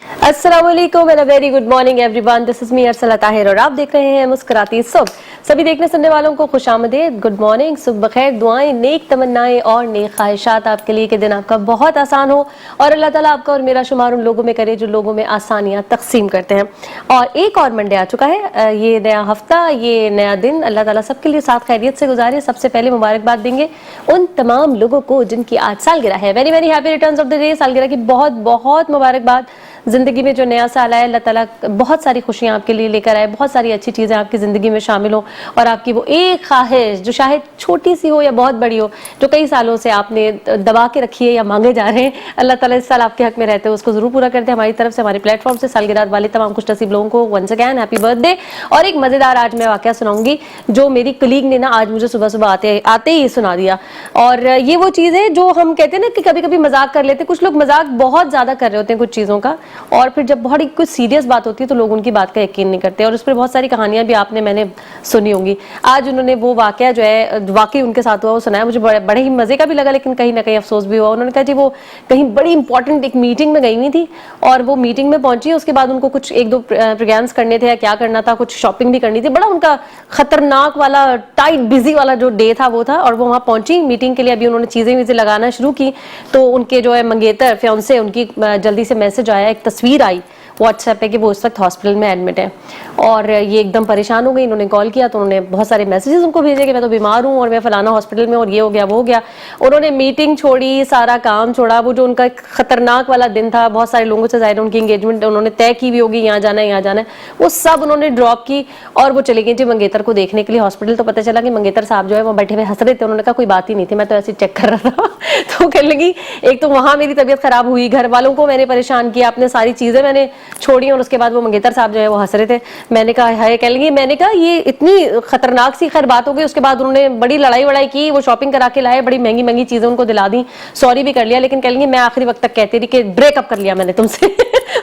अस्सलाम वालेकुम and a very good morning everyone. This is me Arsala Tahir और आप देख रहे हैं मुस्कुराती सुबह। सभी देखने सुनने वालों को खुशामदीद, गुड मॉर्निंग, सुबह बखैर, दुआएं, नेक तमन्नाएं और नेक ख्वाहिशात आपके लिए कि दिन आपका बहुत आसान हो और अल्लाह ताला आपका और मेरा शुमार उन लोगों में करे जो लोगों में आसानियां तकसीम करते हैं। और एक और मंडे आ चुका है, ये नया हफ्ता, ये नया दिन अल्लाह ताला सबके लिए साथ खैरियत से गुजारे। सबसे पहले मुबारकबाद देंगे उन तमाम लोगों को जिनकी आज सालगिरह है। Very very happy returns of the day. सालगिरह की बहुत बहुत मुबारकबाद। जिंदगी में जो नया साल आए, अल्लाह ताला बहुत सारी खुशियां आपके लिए लेकर आए, बहुत सारी अच्छी चीजें आपकी जिंदगी में शामिल हो और आपकी वो एक ख्वाहिश जो शायद छोटी सी हो या बहुत बड़ी हो, जो कई सालों से आपने दबा के रखी है या मांगे जा रहे हैं, अल्लाह ताला इस साल आपके हक में रहते हैं उसको जरूर पूरा करते हैं। हमारी तरफ से, हमारे प्लेटफॉर्म से सालगिरह वाले तमाम खुश नसीब लोगों को वंस अगेन हैप्पी बर्थडे। और एक मजेदार आज मैं वाकया सुनाऊंगी जो मेरी कलीग ने ना आज मुझे सुबह सुबह आते ही सुना दिया। और ये वो चीज है जो हम कहते हैं ना कि कभी कभी मजाक कर लेते हैं, कुछ लोग मजाक बहुत ज्यादा कर रहे होते हैं कुछ चीजों का, और फिर जब बहुत कुछ सीरियस बात होती है तो लोग उनकी बात का यकीन नहीं करते। और उस पर बहुत सारी कहानियां भी मैंने सुनी होंगी। आज उन्होंने वो वाकया जो है वाकई उनके साथ हुआ वो सुनाया। मुझे बड़े ही मजे का भी लगा, लेकिन कहीं ना कहीं अफसोस भी हुआ। उन्होंने कहा जी वो कहीं बड़ी इंपॉर्टेंट एक मीटिंग में गई हुई थी और वो मीटिंग में पहुंची, उसके बाद उनको कुछ एक दो प्रोग्राम्स करने थे या क्या करना था, कुछ शॉपिंग भी करनी थी। बड़ा उनका खतरनाक वाला टाइट बिजी वाला जो डे था वो था। और वो वहां पहुंची मीटिंग के लिए, अभी उन्होंने चीजें लगाना शुरू की तो उनके जो है मंगेतर फियांसे, उनकी जल्दी से मैसेज आया, एक तस्वीर आई व्हाट्सएप पे कि वो इस वक्त हॉस्पिटल में एडमिट है। और ये एकदम परेशान हो गई। इन्होंने कॉल किया तो उन्होंने बहुत सारे मैसेजेस उनको भेजे कि मैं तो बीमार हूँ और मैं फलाना हॉस्पिटल में और ये हो गया वो हो गया। उन्होंने मीटिंग छोड़ी, सारा काम छोड़ा, वो जो उनका खतरनाक वाला दिन था, बहुत सारे लोगों से जाहिर उनकी एंगेजमेंट उन्होंने तय की भी होगी, यहाँ जाना है यहाँ जाना है, वो सब उन्होंने ड्रॉप की और वो चले गई थी मंगेतर को देखने के लिए हॉस्पिटल। तो पता चला कि मंगेतर साहब जो है वो बैठे हुए हंस रहे थे। उन्होंने कहा कोई बात ही नहीं थी, मैं तो ऐसे चेक कर रहा था। तो कहने लगी एक तो वहां मेरी तबीयत खराब हुई, घर वालों को मैंने परेशान किया, अपने सारी चीजें मैंने छोड़ी और उसके बाद वो मंगेतर साहब जो है वो हंस रहे थे। मैंने कहा हाय, कह लगी मैंने कहा ये इतनी खतरनाक सी खैर बात हो गई। उसके बाद उन्होंने बड़ी लड़ाई वड़ाई की, वो शॉपिंग करा के लाए, बड़ी महंगी महंगी चीजें उनको दिला दी, सॉरी भी कर लिया, लेकिन कह लेंगे मैं आखिरी वक्त तक कहती रही कि ब्रेकअप कर लिया मैंने तुमसे।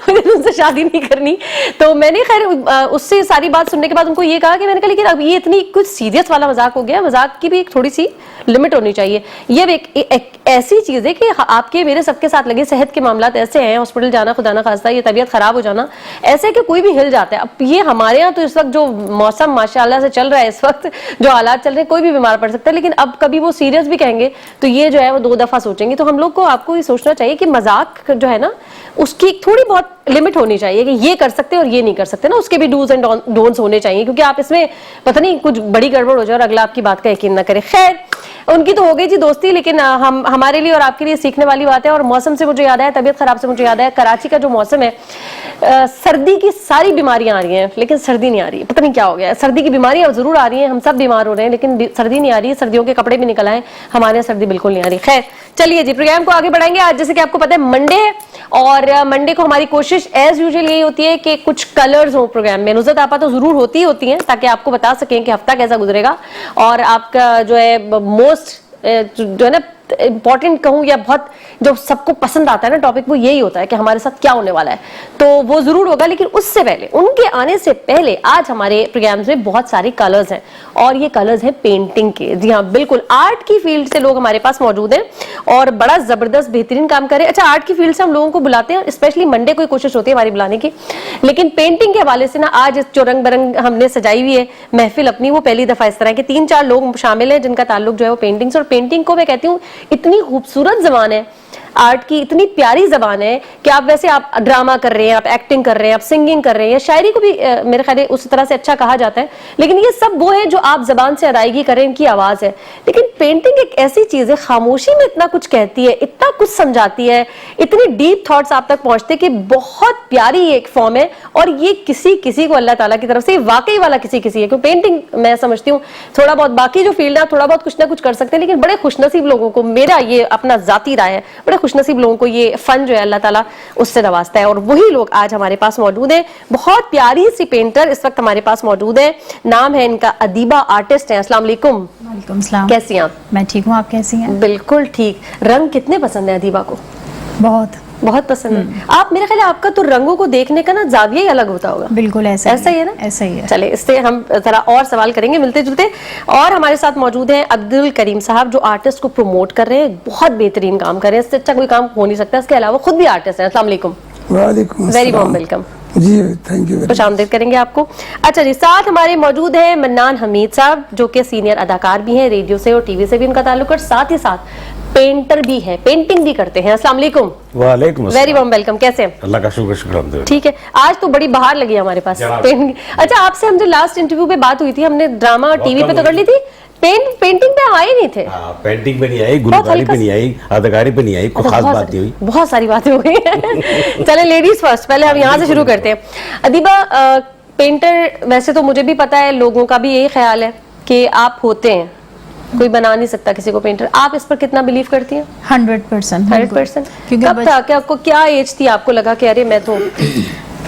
मुझे तुमसे शादी नहीं करनी। तो मैंने खैर उससे सारी बात सुनने के बाद उनको ये कहा कि मैंने कहा लेकिन अब ये इतनी कुछ सीरियस वाला मजाक हो गया, मजाक की भी एक थोड़ी सी लिमिट होनी चाहिए। ये एक ऐसी चीज है कि आपके मेरे सबके साथ लगे सेहत के मामला ऐसे हैं, हॉस्पिटल जाना खुदा ना खास्ता, ये तबीयत खराब हो जाना ऐसे कि कोई भी हिल जाता है। अब ये हमारे यहाँ तो इस वक्त जो मौसम माशाल्लाह से चल रहा है, इस वक्त जो हालात चल रहे हैं, कोई भी बीमार पड़ सकता है, लेकिन अब कभी वो सीरियस भी कहेंगे तो ये जो है वो 2 दफा सोचेंगे। तो हम लोग को आपको ये सोचना चाहिए कि मजाक जो है ना उसकी थोड़ी बहुत लिमिट होनी चाहिए कि ये कर सकते हैं और ये नहीं कर सकते ना, उसके भी डूज एंड डोंट्स होने चाहिए, क्योंकि आप इसमें पता नहीं कुछ बड़ी गड़बड़ हो जाए और अगला आपकी बात का यकीन ना करे। खैर उनकी तो हो गई जी दोस्ती, लेकिन हमारे लिए और आपके लिए सीखने वाली बात है। और मौसम से मुझे याद आया, तबीयत खराब से मुझे याद आया, कराची का जो मौसम है, सर्दी की सारी बीमारियां आ रही हैं लेकिन सर्दी नहीं आ रही है। पता नहीं क्या हो गया है, सर्दी की बीमारियां जरूर आ रही हैं, हम सब बीमार हो रहे हैं, लेकिन सर्दी नहीं आ रही है। सर्दियों के कपड़े भी निकल आए, हमारे यहाँ सर्दी बिल्कुल नहीं आ रही। खैर चलिए जी, प्रोग्राम को आगे बढ़ाएंगे। आज जैसे कि आपको पता है मंडे है और मंडे को हमारी कोशिश एज यूजुअल यही होती है कि कुछ कलर्स हो प्रोग्राम में। नुज़रत आपा तो जरूर होती हैं ताकि आपको बता सकें कि हफ्ता कैसा गुजरेगा और आपका जो है मोस्ट जो है ना इंपॉर्टेंट कहूँ या बहुत जो सबको पसंद आता है ना टॉपिक, वो यही होता है कि हमारे साथ क्या होने वाला है, तो वो जरूर होगा। लेकिन उससे पहले, उनके आने से पहले आज हमारे प्रोग्राम्स में बहुत सारे कलर्स हैं और ये कलर्स हैं पेंटिंग के। जी हाँ बिल्कुल, आर्ट की फील्ड से लोग हमारे पास मौजूद हैं और बड़ा जबरदस्त बेहतरीन काम कर रहे हैं। अच्छा, आर्ट की फील्ड से हम लोगों को बुलाते हैं, स्पेशली मंडे को कोशिश होती है हमारी बुलाने की, लेकिन पेंटिंग के हवाले से ना आज जो रंग बिरंग हमने सजाई हुई है महफिल अपनी, वो पहली दफा इस तरह के 3-4 लोग शामिल हैं जिनका ताल्लुक जो है वो पेंटिंग से। और पेंटिंग को मैं कहती हूँ इतनी खूबसूरत जबान है, आर्ट की इतनी प्यारी जबान है कि आप वैसे आप ड्रामा कर रहे हैं, आप एक्टिंग कर रहे हैं, आप सिंगिंग कर रहे हैं, शायरी को भी मेरे ख्याल उस तरह से अच्छा कहा जाता है, लेकिन ये सब वो है जो आप जबान से अदायगी करें, इनकी आवाज है। लेकिन पेंटिंग एक ऐसी चीज है, खामोशी में इतना कुछ कहती है, इतना कुछ समझाती है, इतनी डीप थॉट्स आप तक पहुंचते कि बहुत प्यारी एक फॉर्म है। और ये किसी किसी को अल्लाह ताला की तरफ से वाकई वाला किसी किसी है, क्योंकि पेंटिंग मैं समझती हूँ थोड़ा बहुत, बाकी जो फील्ड है थोड़ा बहुत कुछ ना कुछ कर सकते हैं, लेकिन बड़े खुशनसीब लोगों को, मेरा ये अपना जाती राय है, बड़े खुशनसीब लोगों को ये फन जो है अल्लाह ताला उससे नवाजता है। और वही लोग आज हमारे पास मौजूद हैं। बहुत प्यारी सी पेंटर इस वक्त हमारे पास मौजूद है, नाम है इनका अदीबा, आर्टिस्ट हैं। अस्सलाम वालेकुम। वालेकुम सलाम। कैसी हैं आप? मैं ठीक हूँ, आप कैसी हैं? बिल्कुल ठीक। रंग कितने पसंद है अदीबा को? बहुत पसंद है। आप, मेरे ख्याल आपका तो रंगों को देखने का ना जाविया ही अलग होता होगा। बिल्कुल ऐसा ही है ना? ऐसा ही है। चले इससे हम जरा और सवाल करेंगे मिलते जुलते। और हमारे साथ मौजूद हैं अब्दुल करीम साहब, जो आर्टिस्ट को प्रमोट कर रहे हैं, बहुत बेहतरीन काम कर रहे हैं, इससे अच्छा कोई काम हो नहीं सकता। इसके अलावा खुद भी आर्टिस्ट हैं। अस्सलाम वालेकुम। वालेकुम वेरी अस्सलाम। Warm welcome. जी थैंक यू। खुश आमदीद करेंगे आपको। अच्छा जी, साथ हमारे मौजूद हैं मन्नान हमीद साहब, जो कि सीनियर अदाकार भी हैं, रेडियो से और टीवी से भी इनका ताल्लुक, और साथ ही साथ पेंटर भी है, पेंटिंग भी करते हैं। अस्सलाम वालेकुम। वालेकुम अस्सलाम। Very warm welcome. कैसे हैं? अल्लाह का शुक्र अल्हम्दुलिल्लाह। ठीक है, आज तो बड़ी बहार लगी हमारे पास पेंटिंग। अच्छा, आपसे हम जो लास्ट इंटरव्यू पे बात हुई थी, हमने ड्रामा टीवी पे तो कर ली थी, पेंटिंग पे आए नहीं थे। हाँ, पेंटिंग पे नहीं आई, गुलकारी पे नहीं आई, अदाकारी पे नहीं आई, कोई खास बात नहीं हुई। बहुत सारी बातें हो गई हैं। चले लेडीज फर्स्ट, पहले हम यहाँ से शुरू करते हैं। अदीबा, पेंटर वैसे तो मुझे भी पता है, लोगों का भी यही ख्याल है कि आप होते हैं, कोई बना नहीं सकता किसी को पेंटर। आप इस पर कितना बिलीव करती हैं? 100%। 100%। क्योंकि कब था कि आपको क्या एज थी, आपको लगा कि अरे मैं तो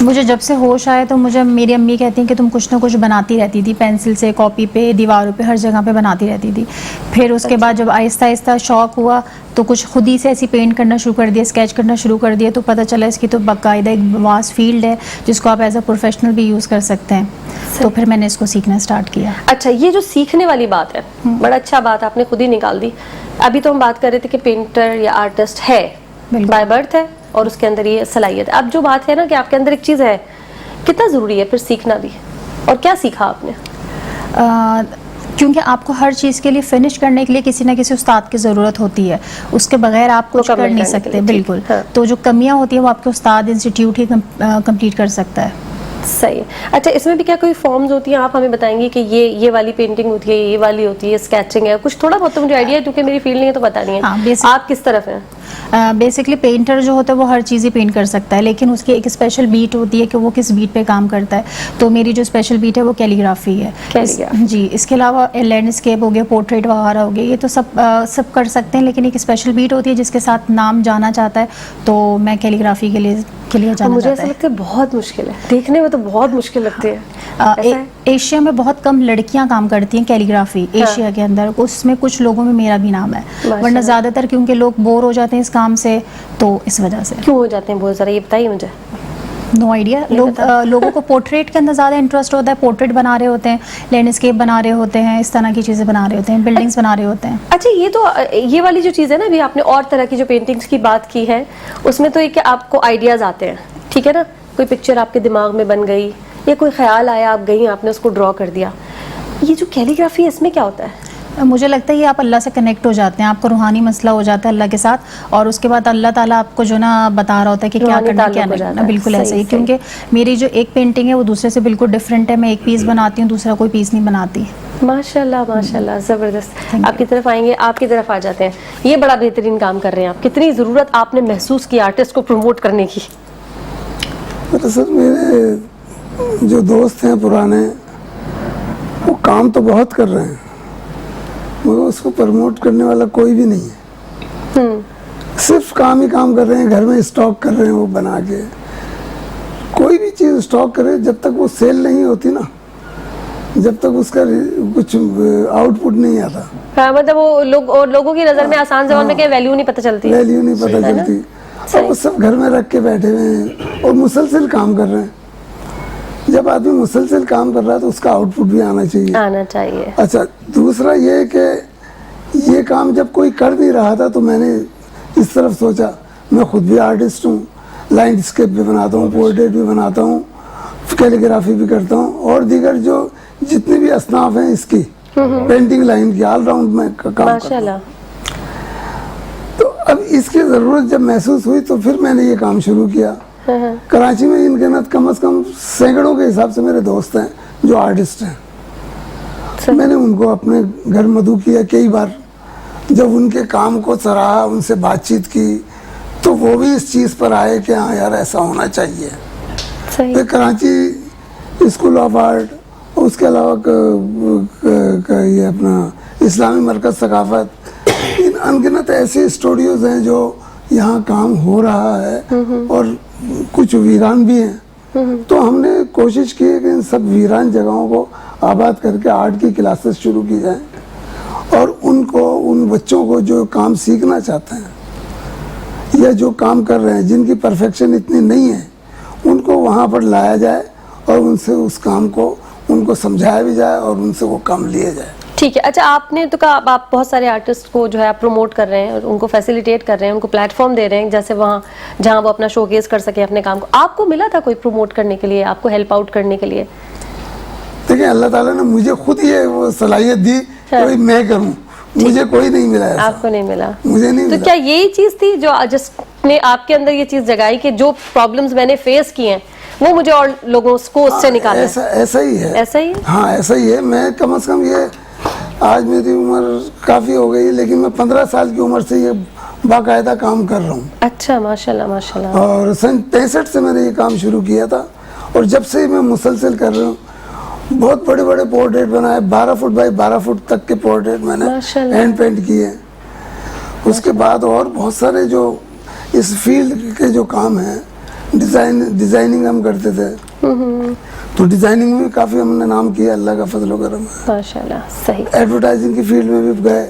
मुझे जब से होश आया तो मुझे मेरी अम्मी कहती हैं कि तुम कुछ ना कुछ बनाती रहती थी, पेंसिल से, कॉपी पे, दीवारों पे, हर जगह पे बनाती रहती थी। फिर उसके बाद जब आहिस्ता आहिस्ता शौक हुआ तो कुछ खुद ही से ऐसी पेंट करना शुरू कर दिया, स्केच करना शुरू कर दिया, तो पता चला इसकी तो बाकायदा एक वास्ट फील्ड है जिसको आप एज अ प्रोफेशनल भी यूज़ कर सकते हैं। तो फिर मैंने इसको सीखना स्टार्ट किया। अच्छा, ये जो सीखने वाली बात है, बड़ा अच्छा बात आपने खुद ही निकाल दी। अभी तो हम बात कर रहे थे कि पेंटर या आर्टिस्ट है, बाय बर्थ है और उसके अंदर ये सलाहियत है। अब जो बात है ना कि आपके अंदर एक चीज़ है, कितना ज़रूरी है फिर सीखना भी, और क्या सीखा आपने? क्योंकि आपको हर चीज़ के लिए फिनिश करने के लिए किसी ना किसी उस्ताद की ज़रूरत होती है, उसके बगैर आप कुछ कर नहीं सकते। बिल्कुल। हाँ। तो जो कमियां होती है वो आपके उस्ताद, इंस्टीट्यूट ही कंप्लीट कर सकता है। सही है। अच्छा, इसमें भी क्या कोई फॉर्म्स होती हैं? आप हमें बताएंगे कि ये वाली पेंटिंग होती है, ये वाली होती है, स्केचिंग है, कुछ थोड़ा बहुत तो मुझे आइडिया है, क्योंकि मेरी फील्ड नहीं है तो पता नहीं है। हाँ, आप किस तरफ हैं? बेसिकली पेंटर जो होता है वो हर चीज़ ही पेंट कर सकता है, लेकिन उसकी एक स्पेशल बीट होती है कि वो किस बीट पे काम करता है। तो मेरी जो स्पेशल बीट है वो कैलीग्राफी है। जी, इसके अलावा लैंडस्केप हो गया, पोर्ट्रेट वगैरह हो गया, ये तो सब कर सकते हैं, लेकिन एक स्पेशल बीट होती है जिसके साथ नाम जाना चाहता है, तो मैं कैलीग्राफी के लिए जाना मुझे चाहता ऐसा है। लगता है बहुत मुश्किल है, देखने में तो बहुत मुश्किल लगती है। एशिया में बहुत कम लड़कियां काम करती हैं कैलीग्राफी, एशिया के अंदर। उसमें कुछ लोगों में मेरा भी नाम है, वरना ज़्यादातर क्योंकि लोग बोर हो जाते हैं इस काम से, तो इस वजह से। क्यों हो जाते हैं बहुत ज़रा, ये बताइए मुझे। No idea. लोगों को पोर्ट्रेट के अंदर ज़्यादा इंटरेस्ट होता है, पोर्ट्रेट बना रहे होते हैं, लैंडस्केप बना रहे होते हैं, इस तरह की चीज़ें बना रहे होते हैं, बिल्डिंग्स बना रहे होते हैं। अच्छा, ये वाली जो चीज़ है ना, अभी आपने और तरह की जो पेंटिंग्स की बात की है, उसमें तो एक आपको आइडियाज़ आते हैं, ठीक है ना, कोई पिक्चर आपके दिमाग में बन गई या कोई ख्याल आया, आप गई, आपने उसको ड्रॉ कर दिया। ये जो कैलीग्राफी है, इसमें क्या होता है? मुझे लगता है ये आप अल्लाह से कनेक्ट हो जाते हैं, आपको रूहानी मसला हो जाता है अल्लाह के साथ, और उसके बाद अल्लाह ताला आपको जो ना बता रहा होता है कि क्या करना क्या नहीं करना। बिल्कुल ऐसे ही, क्योंकि मेरी जो एक पेंटिंग है वो दूसरे से बिल्कुल डिफरेंट है। मैं एक पीस बनाती हूँ, दूसरा कोई पीस नहीं बनाती। माशाल्लाह माशाल्लाह, ज़बरदस्त। आपकी तरफ आएंगे, आपकी तरफ आ जाते हैं। ये बड़ा बेहतरीन काम कर रहे हैं आप। कितनी ज़रूरत आपने महसूस की आर्टिस्ट को प्रमोट करने की? दरअसल मेरे जो दोस्त हैं पुराने, वो काम तो बहुत कर रहे हैं, मगर उसको प्रमोट करने वाला कोई भी नहीं है। सिर्फ काम ही काम कर रहे हैं, घर में स्टॉक कर रहे हैं वो बना के। कोई भी चीज़ स्टॉक करे, जब तक वो सेल नहीं होती ना, जब तक उसका कुछ आउटपुट नहीं आता। हाँ, मतलब वो लोगों की नज़र में आसान ज़बान में क्या वैल्यू नहीं पता चलती, वैल्यू नहीं पता चलती। और वो सब घर में रख के बैठे हुए हैं और मुसलसल काम कर रहे हैं। जब आदमी मुसलसल काम कर रहा है तो उसका आउटपुट भी आना चाहिए। अच्छा, दूसरा ये कि ये काम जब कोई कर नहीं रहा था तो मैंने इस तरफ सोचा, मैं खुद भी आर्टिस्ट हूँ, लैंडस्केप भी बनाता हूँ, पोर्ट्रेट भी बनाता हूँ, कैलीग्राफी भी करता हूँ, और दीगर जो जितने भी असनाफ हैं इसकी पेंटिंग लाइन की ऑलराउंड में काम करता हूँ। तो अब इसकी ज़रूरत जब महसूस हुई तो फिर मैंने ये काम शुरू किया। कराची में इनके न कम से कम सैकड़ों के हिसाब से मेरे दोस्त हैं जो आर्टिस्ट हैं। मैंने उनको अपने घर मदऊ किया कई बार। जब उनके काम को सराहा, उनसे बातचीत की, तो वो भी इस चीज़ पर आए कि हाँ यार ऐसा होना चाहिए। तो कराची स्कूल ऑफ आर्ट, उसके अलावा ये अपना इस्लामी मरकज़ सकाफत, इन अनगिनत ऐसे स्टूडियोज़ हैं जो यहाँ काम हो रहा है, और कुछ वीरान भी हैं। तो हमने कोशिश की है कि इन सब वीरान जगहों को आबाद करके आर्ट की क्लासेस शुरू की जाएं, और उन बच्चों को जो काम सीखना चाहते हैं या जो काम कर रहे हैं, जिनकी परफेक्शन इतनी नहीं है, उनको वहाँ पर लाया जाए और उनसे उस काम को उनको समझाया भी जाए और उनसे वो काम लिए जाए। ठीक है। अच्छा, आपने तो कहा आप बहुत सारे आर्टिस्ट को जो है आप प्रमोट कर रहे हैं और उनको फैसिलिटेट कर रहे हैं, उनको प्लेटफॉर्म दे रहे हैं जैसे वहाँ जहाँ वो अपना शोकेस कर सके अपने काम को। आपको मिला था कोई प्रमोट करने के लिए, आपको हेल्प आउट करने के लिए? देखिए, अल्लाह ताला ने मुझे खुद ये वो सलाहियत दी कि मैं करूँ, मुझे कोई नहीं मिला ऐसा। आपको नहीं मिला? मुझे नहीं मिला। तो क्या यही चीज थी जो जिसने आपके अंदर ये चीज जगाई कि जो प्रॉब्लम्स मैंने फेस किए हैं वो मुझे और लोगों को उससे निकालना है? ऐसा ही है। ऐसा ही है? हाँ, ऐसा ही है। मैं कम से कम ये, आज मेरी उम्र काफी हो गई, लेकिन मैं 15 साल की उम्र से ये बाकायदा काम कर रहा हूँ। अच्छा, माशाल्लाह माशाल्लाह। और सन 65 से मैंने ये काम शुरू किया था, और जब से मैं मुसलसल कर रहा हूँ। बहुत बड़े बड़े पोर्ट्रेट बनाए, 12 फुट बाई 12 फुट तक के पोर्ट्रेट मैंने हैंड पेंट किए। उसके बाद और बहुत सारे जो इस फील्ड के जो काम हैं, डिजाइनिंग हम करते थे, तो डिजाइनिंग में काफी हमने नाम किया, अल्लाह का फजल करम है। माशाल्लाह, सही। एडवर्टाइजिंग की फील्ड में भी गए,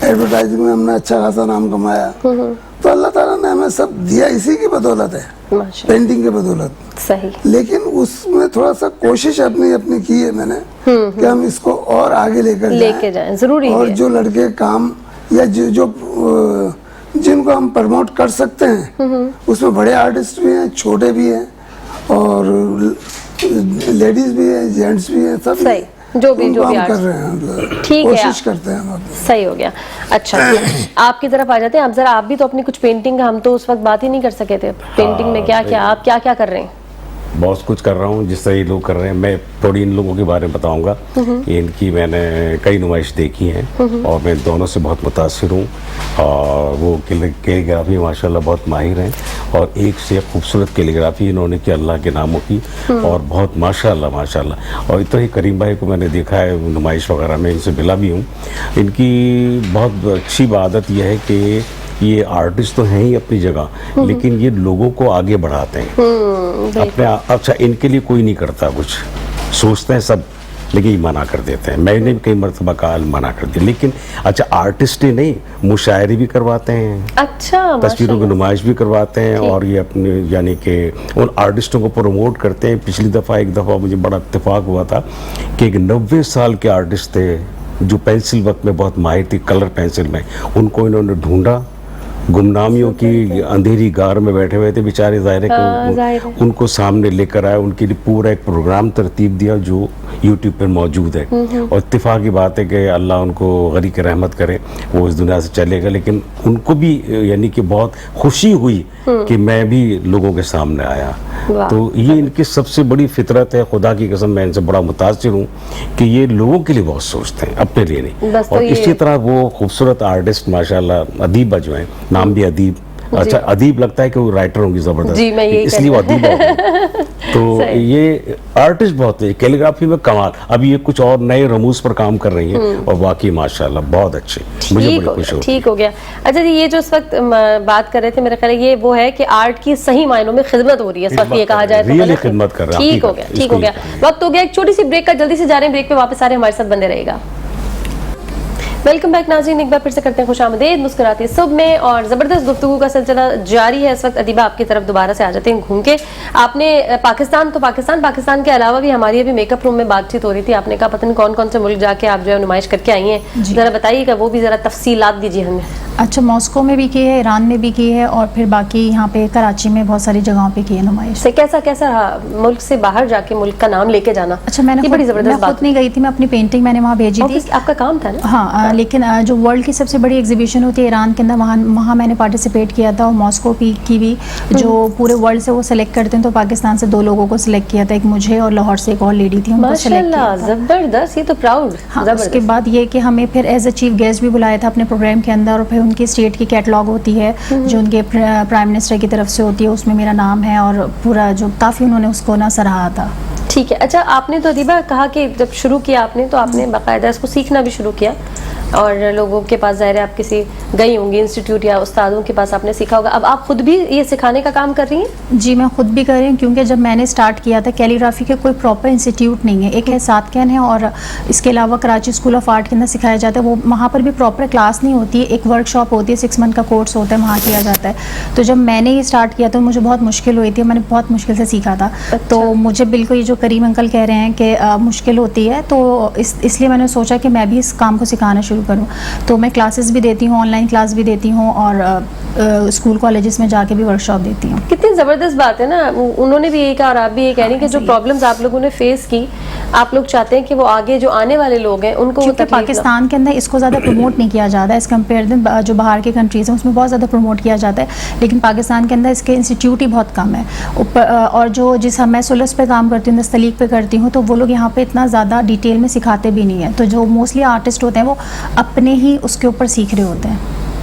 एडवर्टाइजिंग में हमने अच्छा खासा नाम कमाया। तो अल्लाह ताला ने हमें सब दिया इसी की बदौलत है, पेंटिंग की बदौलत। सही। लेकिन उसमें थोड़ा सा कोशिश अपनी की है मैंने कि हम इसको और आगे लेकर जाएं, जरूरी और है। जो लड़के काम या जो जिनको हम प्रमोट कर सकते हैं, उसमें बड़े आर्टिस्ट भी हैं, छोटे भी हैं, और लेडीज भी हैं, जेंट्स भी हैं, सब सही, जो भी कर रहे हैं। ठीक है, कोशिश करते हैं हम। सही हो गया। अच्छा, आपकी तरफ आ जाते हैं। अब जरा आप भी तो अपनी कुछ पेंटिंग, हम तो उस वक्त बात ही नहीं कर सके थे पेंटिंग में क्या क्या, आप क्या क्या कर रहे हैं? बहुत कुछ कर रहा हूँ जिस तरह ये लोग कर रहे हैं। मैं थोड़ी इन लोगों के बारे में बताऊंगा। इनकी मैंने कई नुमाइश देखी हैं और मैं दोनों से बहुत मुतासिर हूँ। और वो कैलीग्राफी माशाल्लाह बहुत माहिर हैं, और एक से खूबसूरत कैलीग्राफी इन्होंने की अल्लाह के नामों की, और बहुत माशाल्लाह। और इतना ही करीम भाई को मैंने देखा है नुमाइश वगैरह में, इनसे मिला भी हूँ। इनकी बहुत अच्छी आदत यह है कि ये आर्टिस्ट तो हैं ही अपनी जगह, लेकिन ये लोगों को आगे बढ़ाते हैं अपने। अच्छा, इनके लिए कोई नहीं करता कुछ, सोचते हैं सब, लेकिन ये मना कर देते हैं। मैंने भी कई मरतबा कहा मना कर दिया, लेकिन अच्छा आर्टिस्ट ही नहीं, मुशायरे भी करवाते हैं। अच्छा, तस्वीरों की नुमाइश भी करवाते हैं, और ये अपने यानी कि उन आर्टिस्टों को प्रमोट करते हैं। पिछली दफ़ा एक दफ़ा मुझे बड़ा इत्तेफाक हुआ था कि एक 90 साल के आर्टिस्ट थे जो पेंसिल वर्क में बहुत माहिर थी, कलर पेंसिल में। उनको इन्होंने ढूंढा, गुमनामियों की अंधेरी गार में बैठे हुए थे बेचारे, ज़ाहिर है उनको सामने लेकर आए, उनके लिए पूरा एक प्रोग्राम तरतीब दिया जो यूट्यूब पर मौजूद है। और इत्तेफाक की बात है कि अल्लाह उनको गरीक रहमत करे, वो इस दुनिया से चले गए, लेकिन उनको भी यानी कि बहुत खुशी हुई कि मैं भी लोगों के सामने आया। तो ये इनकी सबसे बड़ी फितरत है, खुदा की कसम मैं इनसे बड़ा मुतासिर हूँ कि ये लोगों के लिए बहुत सोचते हैं, अपने लिए नहीं। और इसी तरह वो खूबसूरत आर्टिस्ट माशाल्लाह अदीबा जो है, नाम भी अदीब, अच्छा अदीब लगता है कि वो राइटर होंगी जबरदस्त, इसलिए वो अदीब होगी। तो ये आर्टिस्ट बहुत है, कैलीग्राफी में कमाल। अभी ये कुछ और नए रमूज पर काम कर रही हैं, और वाकई माशाल्लाह बहुत अच्छे, मुझे बड़ी खुशी होती है। ठीक हो गया। अच्छा जी, ये जो इस वक्त बात कर रहे थे, मेरा ख्याल है ये वो है कि आर्ट की सही मायनों में खिदमत हो रही है इस वक्त, ये कहा जाए तो रियली खिदमत कर रहे हैं। ठीक हो गया, ठीक हो गया। वक्त हो गया एक छोटी सी ब्रेक का, जल्दी से जा रहे हैं ब्रेक पे, वापस आ रहे हैं, हमारे साथ बंदे रहेगा। वेलकम बैक नाज़रीन, एक बार फिर से करते हैं खुशामदीद मुस्कुराती सुबह में, और ज़बरदस्त गुफ्तगू का सिलसिला जारी है इस वक्त। अदीबा आपकी तरफ दोबारा से आ जाते हैं घूम के। आपने पाकिस्तान के अलावा भी हमारी अभी मेकअप रूम में बातचीत हो रही थी, आपने कहा पता नहीं कौन कौन से मुल्क जाके आप जो है नुमाइश करके आई हैं, ज़रा बताइएगा वो भी, ज़रा तफसीलात दीजिए हमें। अच्छा, मॉस्को में भी की है, ईरान में भी की है, और फिर बाकी यहाँ पे कराची में बहुत सारी जगहों पे की है नुमाइश। से कैसा रहा मुल्क से बाहर जाके मुल्क का नाम लेके जाना? अच्छा, मैंने बड़ी ज़बरदस्त बात नहीं गई थी, मैं अपनी पेंटिंग मैंने वहाँ भेजी थी, आपका काम था ना? हाँ, लेकिन जो वर्ल्ड की सबसे बड़ी एग्जीबिशन होती है ईरान के अंदर, वहाँ मैंने पार्टिसिपेट किया था, और मॉस्को की भी जो पूरे वर्ल्ड से वो सिलेक्ट करते हैं, तो पाकिस्तान से 2 लोगों को सिलेक्ट किया था, एक मुझे और लाहौर से एक और लेडी थी, उनको सिलेक्ट किया था। जबरदस्त, ये तो प्राउड। हाँ, उसके बाद ये कि हमें फिर एज अ चीफ गेस्ट भी बुलाया था अपने प्रोग्राम के अंदर, और फिर उनकी स्टेट की कैटलॉग होती है जो उनके प्राइम मिनिस्टर की तरफ से होती है, उसमें मेरा नाम है, और पूरा जो काफ़ी उन्होंने उसको ना सराहा था। ठीक है। अच्छा, आपने तो अदीबा कहा कि जब शुरू किया आपने, तो आपने बाकायदा इसको सीखना भी शुरू किया, और लोगों के पास ज़ाहिर है आप किसी गई होंगी इंस्टीट्यूट या उस्तादों के पास आपने सीखा होगा। अब आप खुद भी ये सिखाने का काम कर रही हैं? जी मैं खुद भी कर रही हूँ, क्योंकि जब मैंने स्टार्ट किया था कैलीग्राफी के कोई प्रॉपर इंस्टीट्यूट नहीं है। एक है सातकैन है और इसके अलावा कराची स्कूल ऑफ आर्ट के अंदर सिखाया जाता है। वो वहाँ पर भी प्रॉपर क्लास नहीं होती है, एक वर्कशॉप होती है, 6 मंथ का कोर्स होता है, वहाँ किया जाता है। तो जब मैंने ये स्टार्ट किया तो मुझे बहुत मुश्किल हुई थी, मैंने बहुत मुश्किल से सीखा था। तो मुझे बिल्कुल ये जो करीम अंकल कह रहे हैं कि मुश्किल होती है, तो इसलिए मैंने सोचा कि मैं भी इस काम को सिखाना शुरू करूँ। तो मैं क्लासेस भी देती हूँ, ऑनलाइन क्लास भी देती हूँ और स्कूल कॉलेजेस में जाके भी वर्कशॉप देती हूँ। कितनी ज़बरदस्त बात है ना, उन्होंने भी यही कहा और आप भी ये कह रही हैं कि जो प्रॉब्लम्स आप लोगों ने फेस की, आप लोग चाहते हैं कि वो आगे जो आने वाले लोग हैं उनको वो तकलीफ पाकिस्तान के अंदर इसको ज़्यादा प्रमोट नहीं किया जाता है एज़ कम्पेयर जो बाहर के कंट्रीज़ हैं उसमें बहुत ज़्यादा प्रमोट किया जाता है, लेकिन पाकिस्तान के अंदर इसके इंस्टीट्यूट ही बहुत कम है। और जो मैं सोलस पे काम करती हूँ, दस्तलीक पे करती हूँ, तो वो लोग यहाँ पे इतना ज़्यादा डिटेल में सिखाते भी नहीं है। तो जो मोस्टली आर्टिस्ट होते हैं वो अपने ही उसके ऊपर सीख रहे होते हैं,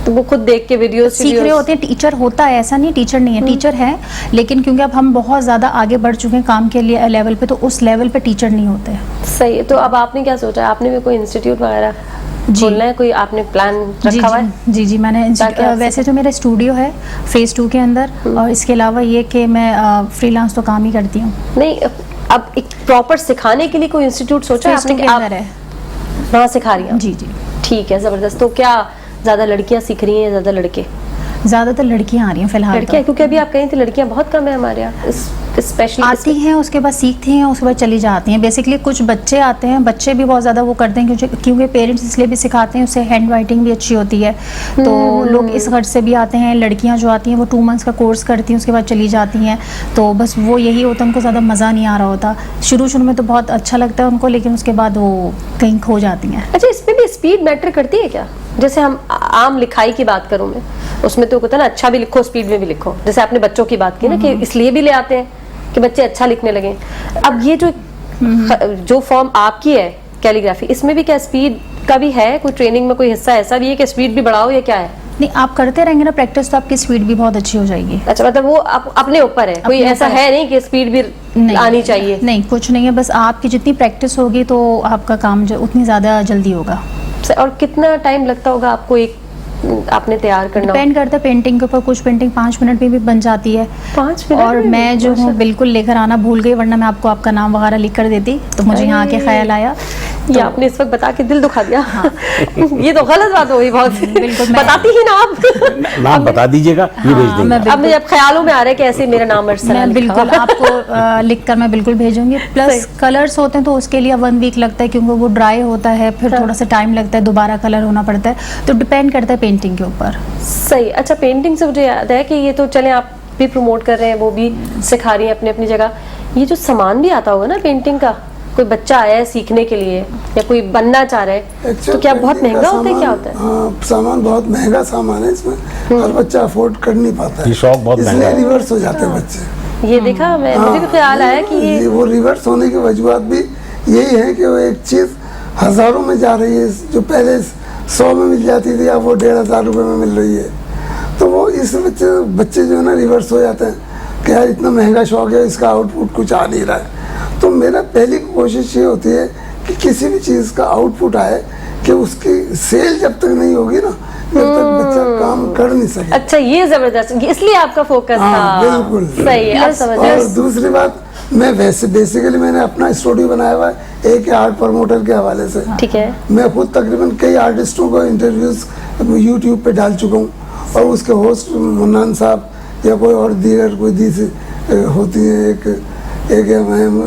तो वो खुद देख के वीडियो सीख रहे होते हैं। टीचर होता है, ऐसा नहीं टीचर नहीं है, टीचर है, लेकिन क्योंकि अब हम बहुत ज़्यादा आगे बढ़ चुके हैं काम के लिए लेवल पे, तो उस लेवल पे टीचर नहीं होते हैं। सही है। तो अब आपने क्या सोचा, आपने भी कोई इंस्टीट्यूट वगैरह खोलना है, कोई आपने प्लान रखा हुआ है? जी मैंने वैसे तो मेरा स्टूडियो है फेज़ 2 के अंदर, और इसके अलावा ये कि मैं फ्रीलांस तो काम ही करती हूँ। नहीं, अब एक प्रॉपर सिखाने के लिए कोई इंस्टीट्यूट सोचा है आपने? वहाँ सिखा रही हैं? जी ठीक है, ज़बरदस्त। तो क्या ज़्यादा लड़कियाँ सीख रही हैं या ज़्यादा लड़के? ज़्यादातर लड़कियां आ रही हैं फिलहाल। लड़कियां, क्योंकि अभी आप कहीं थी लड़कियां बहुत कम है हमारे यहाँ, स्पेशली आती हैं, उसके बाद सीखती हैं, उसके बाद चली जाती हैं। बेसिकली कुछ बच्चे आते हैं, बच्चे भी बहुत ज़्यादा वो करते हैं क्योंकि पेरेंट्स इसलिए भी सिखाते हैं, उससे हैंड राइटिंग भी अच्छी होती है, तो लोग इस गर्ज से भी आते हैं। लड़कियां जो आती हैं वो 2 मंथ्स का कोर्स करती हैं, उसके बाद चली जाती हैं। तो बस वो यही होता है, उनको ज़्यादा मज़ा नहीं आ रहा होता। शुरू में तो बहुत अच्छा लगता है उनको, लेकिन उसके बाद वो कहीं खो जाती हैं। अच्छा, इसमें भी स्पीड मैटर करती है क्या? जैसे हम आम लिखाई की बात करूँ मैं, उसमें तो कहता है ना अच्छा भी लिखो स्पीड में भी लिखो। जैसे आपने बच्चों की बात की ना कि इसलिए भी ले आते हैं कि बच्चे अच्छा लिखने लगे। अब ये जो फॉर्म आपकी है कैलीग्राफी, इसमें भी क्या स्पीड का भी है? कोई ट्रेनिंग में कोई हिस्सा ऐसा भी है कि स्पीड भी बढ़ाओ या क्या है? नहीं, आप करते रहेंगे ना प्रैक्टिस तो आपकी स्पीड भी बहुत अच्छी हो जाएगी। अच्छा, मतलब वो अपने ऊपर है, कोई ऐसा है नहीं कि स्पीड भी आनी चाहिए? नहीं, कुछ नहीं है, बस आपकी जितनी प्रैक्टिस होगी तो आपका काम उतनी ज़्यादा जल्दी होगा। और कितना टाइम लगता होगा आपको एक आपने तैयार करना? डिपेंड करता है पेंटिंग के ऊपर। कुछ पेंटिंग 5 मिनट में भी बन जाती है। 5 मिनट? और मैं जो हूँ बिल्कुल लेकर आना भूल गई, वरना मैं आपको आपका नाम वगैरह लिख कर देती, तो मुझे यहाँ के ख्याल आया। ये आपने इस वक्त बता के दिल दुखा दिया। हाँ। ये तो गलत बात हो गई बहुत। बिल्कुल बताती ही ना आप। नाम बता दीजिएगा, ये भेज देंगे। अब मुझे ख्यालों में आ रहा है कि ऐसे मेरा नाम मैं बिल्कुल आपको लिख कर मैं बिल्कुल भेजूंगी। प्लस कलर्स होते हैं तो उसके लिए 1 वीक लगता है, क्योंकि वो ड्राई होता है, फिर थोड़ा सा टाइम लगता है, दोबारा कलर होना पड़ता है, तो डिपेंड करता है पेंटिंग के ऊपर। सही। अच्छा, पेंटिंग से मुझे याद है कि ये तो चले आप भी प्रमोट कर रहे हैं, वो भी सिखा रही हैं अपनी अपनी जगह। ये जो सामान भी आता होगा ना पेंटिंग का, कोई बच्चा आया है सीखने के लिए या कोई बनना चाह रहा है, तो क्या बहुत महंगा होता है? क्या होता है? हाँ, सामान बहुत महंगा सामान है, इसमें हर बच्चा अफोर्ड कर नहीं पाता है, ये शौक बहुत महंगा है, रिवर्स हो जाते हैं बच्चे। ये देखा मैं, मुझे भी ख्याल आया कि ये वो रिवर्स होने की वजूहत भी यही है कि वो एक चीज हजारों में जा रही है, जो पहले 100 में मिल जाती थी, अब वो 1500 रुपए में मिल रही है। तो वो इस बच्चे जो है ना रिवर्स हो जाते हैं कि यार इतना महंगा शौक है, इसका आउटपुट कुछ आ नहीं रहा है। तो मेरा पहली कोशिश ये होती है कि किसी भी चीज़ का आउटपुट आए कि उसकी सेल जब तक नहीं होगी ना, जब तक बच्चा काम कर नहीं सके। अच्छा, ये जबरदस्त, इसलिए आपका फोकस था। बिल्कुल सही है। और दूसरी बात, मैं वैसे बेसिकली मैंने अपना स्टूडियो बनाया हुआ है एक आर्ट प्रमोटर के हवाले से। ठीक है। मैं खुद तकरीबन कई आर्टिस्टों को इंटरव्यूज यूट्यूब पे डाल चुका हूँ, और उसके होस्ट मुन्नान साहब या कोई और दीगर कोई होती है, एक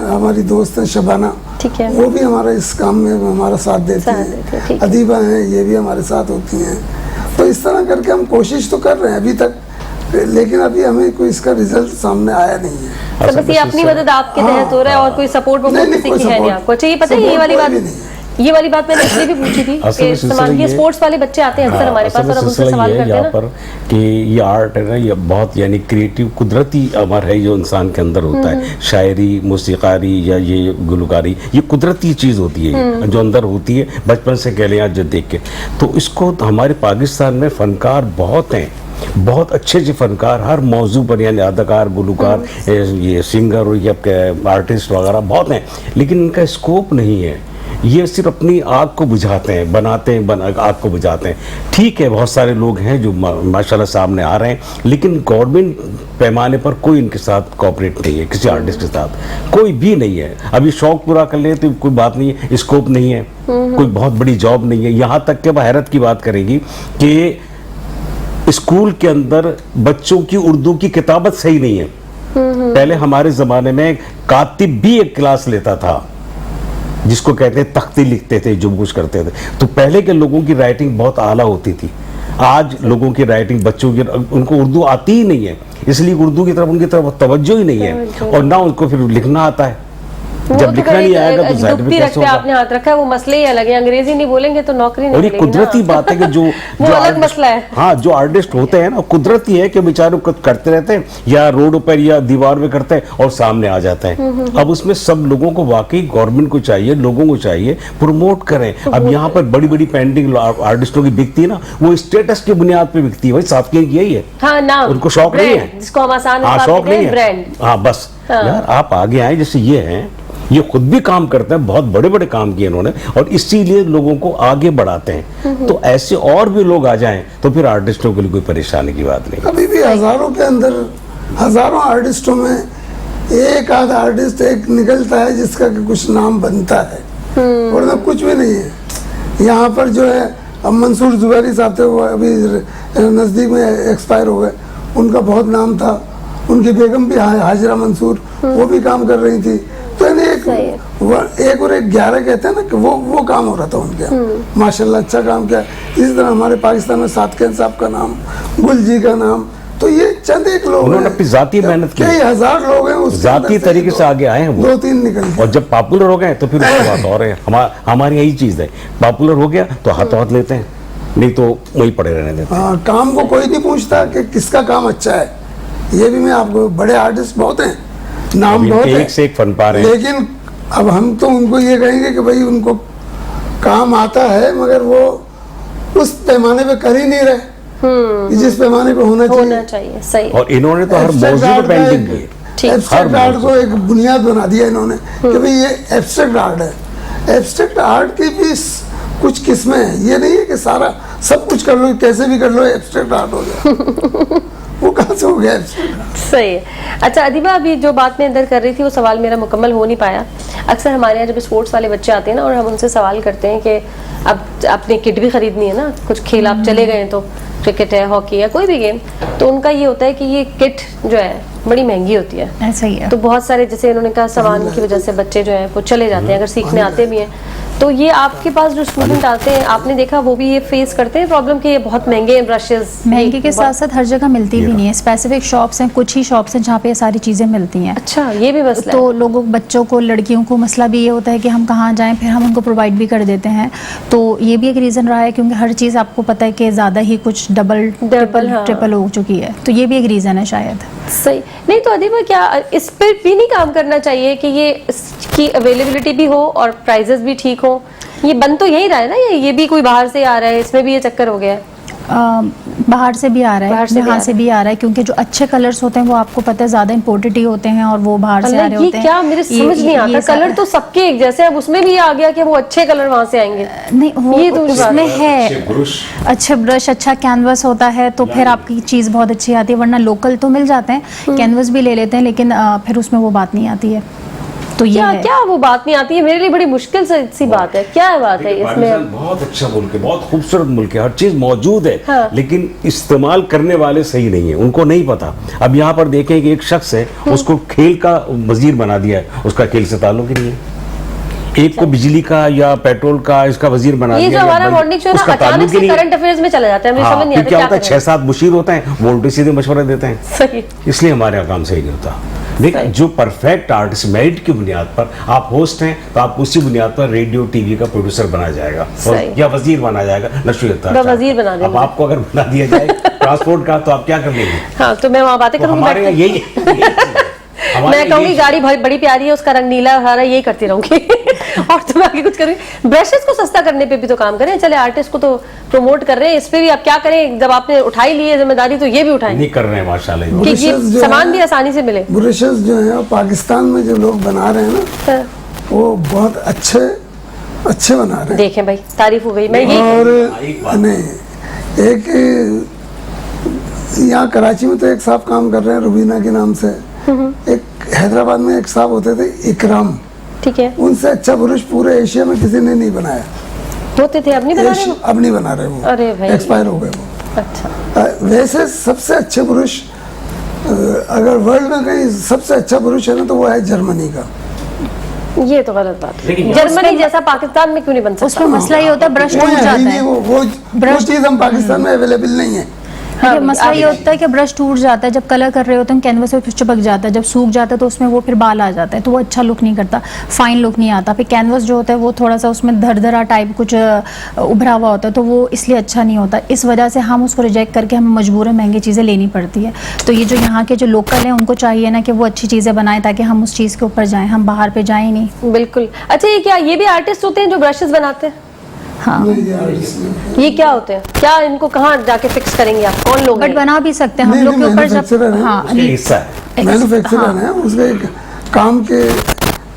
हमारी दोस्त है शबाना, ठीक है, वो भी हमारा इस काम में हमारा साथ देती हैं। अदीबा हैं, ये भी हमारे साथ होती हैं। तो इस तरह करके हम कोशिश तो कर रहे हैं अभी तक, लेकिन अभी हमें कोई इसका रिजल्ट सामने आया नहीं है। तो बस ये अपनी मदद आपके तहत हो रहा है और कोई सपोर्ट किसी की है नहीं आपको? अच्छा, ये पता है ये वाली बात मैंने इसलिए भी पूछी थी कि ये स्पोर्ट्स वाले बच्चे आते हैं अक्सर हमारे पास और हम उनसे सवाल करते हैं ना पर कि ये आर्ट है ना, ये बहुत यानी क्रिएटिव कुदरती अमर है जो इंसान के अंदर होता है। शायरी, मौसीकारी या ये गुलकारी, ये कुदरती चीज़ होती है जो अंदर होती है, बचपन से कह लें आज देख के। तो इसको हमारे पाकिस्तान में फनकार बहुत हैं, बहुत अच्छे अच्छे फनकार हर मौजू पर, यानी अदाकार, गुलकार, ये सिंगर और ये आर्टिस्ट वगैरह बहुत हैं, लेकिन इनका स्कोप नहीं है। ये सिर्फ अपनी आग को बुझाते हैं, बनाते हैं, आग को बुझाते हैं। ठीक है, बहुत सारे लोग हैं जो माशाल्लाह सामने आ रहे हैं, लेकिन गवर्नमेंट पैमाने पर कोई इनके साथ कोऑपरेट नहीं है, किसी आर्टिस्ट के साथ कोई भी नहीं है। अभी शौक पूरा कर ले तो कोई बात नहीं है, स्कोप नहीं है, कोई बहुत बड़ी जॉब नहीं है। यहाँ तक के हैरत की बात करेगी कि स्कूल के अंदर बच्चों की उर्दू की किताबत सही नहीं है। पहले हमारे जमाने में कातिब भी एक क्लास लेता था, जिसको कहते हैं तख्ती लिखते थे, जो कुछ करते थे। तो पहले के लोगों की राइटिंग बहुत आला होती थी। आज लोगों की राइटिंग, बच्चों की, उनको उर्दू आती ही नहीं है, इसलिए उर्दू की तरफ उनकी तरफ तवज्जो ही नहीं है, और ना उनको फिर लिखना आता है। जब लिखना नहीं आएगा तो जाहिर भी कैसे होगा। आपने हाथ रखा है, वो मसले ही अलग है। अंग्रेजी नहीं बोलेंगे तो नौकरी नहीं और ये मिलेगी कुदरती ना। बात है कि जो वो अलग मसला है। हाँ, जो आर्टिस्ट होते हैं ना, कुदरती है कि बेचारे कुछ करते रहते हैं, या रोड पर या दीवार में करते हैं और सामने आ जाते हैं। अब उसमें सब लोगों को, वाकई गवर्नमेंट को चाहिए, लोगों को चाहिए प्रमोट करें। अब यहाँ पर बड़ी बड़ी पेंटिंग आर्टिस्टों की बिकती है ना, वो स्टेटस की बुनियाद पे बिकती है। भाई साफ यही है, हाँ, नाम, उनको शौक नहीं है, जिसको हम आसान हाँ, शौक नहीं है, ब्रांड। हाँ बस यार आप आगे आए। जैसे ये हैं, ये खुद भी काम करते हैं, बहुत बड़े बड़े काम किए इन्होंने, और इसीलिए लोगों को आगे बढ़ाते हैं। तो ऐसे और भी लोग आ जाएं तो फिर आर्टिस्टों के लिए कोई परेशानी की बात नहीं। अभी भी हजारों के अंदर, हजारों आर्टिस्टों में एक आध आर्टिस्ट एक निकलता है जिसका कि कुछ नाम बनता है, वरना कुछ भी नहीं है। यहाँ पर जो है, अब मंसूर जुबैरी साहब थे, वो अभी नज़दीक में एक्सपायर हो गए। उनका बहुत नाम था, उनकी बेगम भी हाजिरा मंसूर, वो भी काम कर रही थी। तो एक और एक 11 कहते हैं ना कि वो काम हो रहा था उनके यहाँ, माशाल्लाह अच्छा काम किया। इसी तरह हमारे पाकिस्तान में सादकेन साहब का नाम, गुल जी का नाम, तो ये चंद एक लोग उन्होंने अपनी जाती मेहनत की, कई हजार लोग हैं उस जाती तरीके से आगे आए हैं वो, 2-3 निकल। और जब पॉपुलर हो गए तो फिर उसकी बात और है। हमारी यही चीज है, पॉपुलर हो गया तो हाथों हाथ लेते हैं, नहीं तो वही पड़े रहने देते हैं। हाँ, काम को कोई नहीं पूछता कि किसका काम अच्छा है। ये भी मैं आपको, बड़े आर्टिस्ट बहुत हैं, नाम बहुत है, एक से एक फन पा रहे हैं, लेकिन अब हम तो उनको ये कहेंगे कि भाई उनको काम आता है, मगर वो उस पैमाने पे कर ही नहीं रहे जिस पैमाने पे होना चाहिए। सही। और इन्होंने तो हर मौजू पे पेंटिंग की, एब्स्ट्रैक्ट आर्ट को एक बुनियाद बना दिया इन्होंने कि भाई ये एब्स्ट्रैक्ट आर्ट है। एब्स्ट्रैक्ट आर्ट की भी कुछ किस्में हैं, ये नहीं है कि सारा सब कुछ कर लो, कैसे भी कर लो एब्स्ट्रैक्ट आर्ट हो गया। वो कहाँ से हो गया? सही है। अच्छा अदीबा, अभी जो बात मैं अंदर कर रही थी वो सवाल मेरा मुकम्मल हो नहीं पाया। अक्सर हमारे यहाँ जब स्पोर्ट्स वाले बच्चे आते हैं ना, और हम उनसे सवाल करते हैं कि अब आपने किट भी खरीदनी है ना, कुछ खेल आप चले गए तो क्रिकेट है, हॉकी है, कोई भी गेम, तो उनका ये होता है कि ये किट जो है बड़ी महंगी होती है। ऐसा ही है। तो बहुत सारे, जैसे इन्होंने कहा, सामान की वजह से बच्चे जो है वो चले जाते हैं, अगर सीखने आते भी हैं। तो ये आपके पास जो स्टूडेंट आते हैं, आपने देखा वो भी ये फेस करते हैं प्रॉब्लम कि ये बहुत महंगे हैं ब्रशेस? महंगे के साथ साथ हर जगह मिलती भी नहीं है, स्पेसिफिक शॉप्स हैं, कुछ ही शॉप्स हैं जहाँ पे ये सारी चीज़ें मिलती हैं। अच्छा, ये भी मसला तो है। लोगों, बच्चों को, लड़कियों को मसला भी ये होता है कि हम कहाँ जाएं, फिर हम उनको प्रोवाइड भी कर देते हैं। तो ये भी एक रीज़न रहा है, क्योंकि हर चीज़ आपको पता है कि ज़्यादा ही कुछ डबल ट्रिपल हो चुकी है, तो ये भी एक रीज़न है शायद। सही। नहीं तो अदीबा, क्या इस पर भी नहीं काम करना चाहिए कि ये इसकी अवेलेबिलिटी भी हो और प्राइजेस भी ठीक हो? ये बन तो यही रहा है ना, ये भी कोई बाहर से आ रहा है, इसमें भी ये चक्कर हो गया है। बाहर से भी आ रहा है, यहाँ से भी आ रहा है, क्योंकि जो अच्छे कलर्स होते हैं वो आपको पता है ज़्यादा इंपोर्टेड ही होते हैं, और वो बाहर से आ रहे होते हैं। क्या मेरे समझ नहीं आता, कलर तो सबके एक जैसे, अब उसमें भी ये आ गया कि वो अच्छे कलर वहाँ से आएंगे। नहीं, ये तो उसमें है अच्छे ब्रश, अच्छा कैनवस होता है, तो फिर आपकी चीज़ बहुत अच्छी आती है। वरना लोकल तो मिल जाते हैं, कैनवस भी ले लेते हैं, लेकिन फिर उसमें वो बात नहीं आती है। तो ये क्या वो बात नहीं आती है? मेरे लिए बड़ी मुश्किल सी बात है। क्या है बात है इसमें? बहुत अच्छा मुल्क है, बहुत खूबसूरत मुल्क है, हर चीज मौजूद है, हाँ। लेकिन इस्तेमाल करने वाले सही नहीं है, उनको नहीं पता। अब यहाँ पर देखें कि एक शख्स है, उसको खेल का वजीर बना दिया है, उसका खेल से ताल्लुक ही नहीं है। एक को बिजली का या पेट्रोल का इसका वजीर बना दिया। ये जो हमारा मॉर्निंग शो ना, अचानक से करंट अफेयर्स में चला जाता है, मुझे समझ नहीं आता क्या होता है। 6-7 मुशीर होते हैं, वो उल्टे सीधे मशवरे देते हैं। सही। इसलिए हमारे यहाँ काम सही नहीं होता। देखिए, जो परफेक्ट आर्टिस्ट, मेरिट की बुनियाद पर आप होस्ट हैं, तो आप उसी बुनियाद पर रेडियो टीवी का प्रोड्यूसर बना जाएगा, या वजीर बना जाएगा, नशरियात वजीर बना देंगे। अब आपको अगर बना दिया जाए ट्रांसपोर्ट का, तो आप क्या कर लेंगे? हाँ, तो मैं वहाँ बातें करूँगी। हमारे यहाँ यही मैं कहूँगी गाड़ी बड़ी प्यारी है, उसका रंग नीला हरा, यही करती रहूंगी। और तुम आगे कुछ करोगे? ब्रशेस को सस्ता करने पे भी तो काम करें। चले, आर्टिस्ट को तो प्रमोट कर रहे हैं, इस पे भी आप क्या करें? जब आपने उठाई ली है जिम्मेदारी, तो ये भी उठाएं। नहीं कर रहे हैं माशाल्लाह, कि ये सामान भी आसानी से मिले। ब्रशेस जो है पाकिस्तान में जो लोग बना रहे हैं ना, वो बहुत अच्छे अच्छे बना रहे हैं। देखें भाई, तारीफ हो गई। मैं ये और नहीं, एक यहाँ कराची में तो एक साहब काम कर रहे हैं रुबीना के नाम से, एक हैदराबाद में एक साहब होते थे इकराम, ठीक है, उनसे अच्छा पुरुष पूरे एशिया में किसी ने नहीं बनाया। होते थे, अब नहीं बना रहे वो? अब नहीं बना रहे वो, अरे भाई, एक्सपायर हो गए वो। अच्छा, वैसे सबसे अच्छे पुरुष अगर वर्ल्ड में कहीं सबसे अच्छा पुरुष है ना तो वो है जर्मनी का। ये तो गलत बात है। जर्मनी जैसा पाकिस्तान में क्यों नहीं बन सकता? उसमें मसला ये होता है ब्रश टूट जाता है। वो चीज हम पाकिस्तान में अवेलेबल नहीं है। हाँ, मसला ये होता है कि ब्रश टूट जाता है, जब कलर कर रहे होते हैं कैनवस पे फिर चिपक जाता है, जब सूख जाता है तो उसमें वो फिर बाल आ जाता है, तो वो अच्छा लुक नहीं करता, फाइन लुक नहीं आता। फिर कैनवस जो होता है वो थोड़ा सा उसमें धरधरा टाइप कुछ उभरा हुआ होता है, तो वो इसलिए अच्छा नहीं होता। इस वजह से हम उसको रिजेक्ट करके हमें मजबूरन महंगी चीज़ें लेनी पड़ती है। तो ये जो यहाँ के जो लोकल हैं उनको चाहिए ना कि वो अच्छी चीज़ें बनाएं ताकि हम उस चीज़ के ऊपर जाएं, हम बाहर पे जाएं नहीं। बिल्कुल। अच्छा, ये क्या, ये भी आर्टिस्ट होते हैं जो ब्रशेस बनाते हैं? हाँ, ये क्या होते हैं? क्या इनको कहाँ जाके फिक्स करेंगे आप? कौन लोग बट हैं? बना भी सकते हैं हम लोग के ऊपर जब, हाँ, मैन्युफैक्चरर है, उसका एक काम के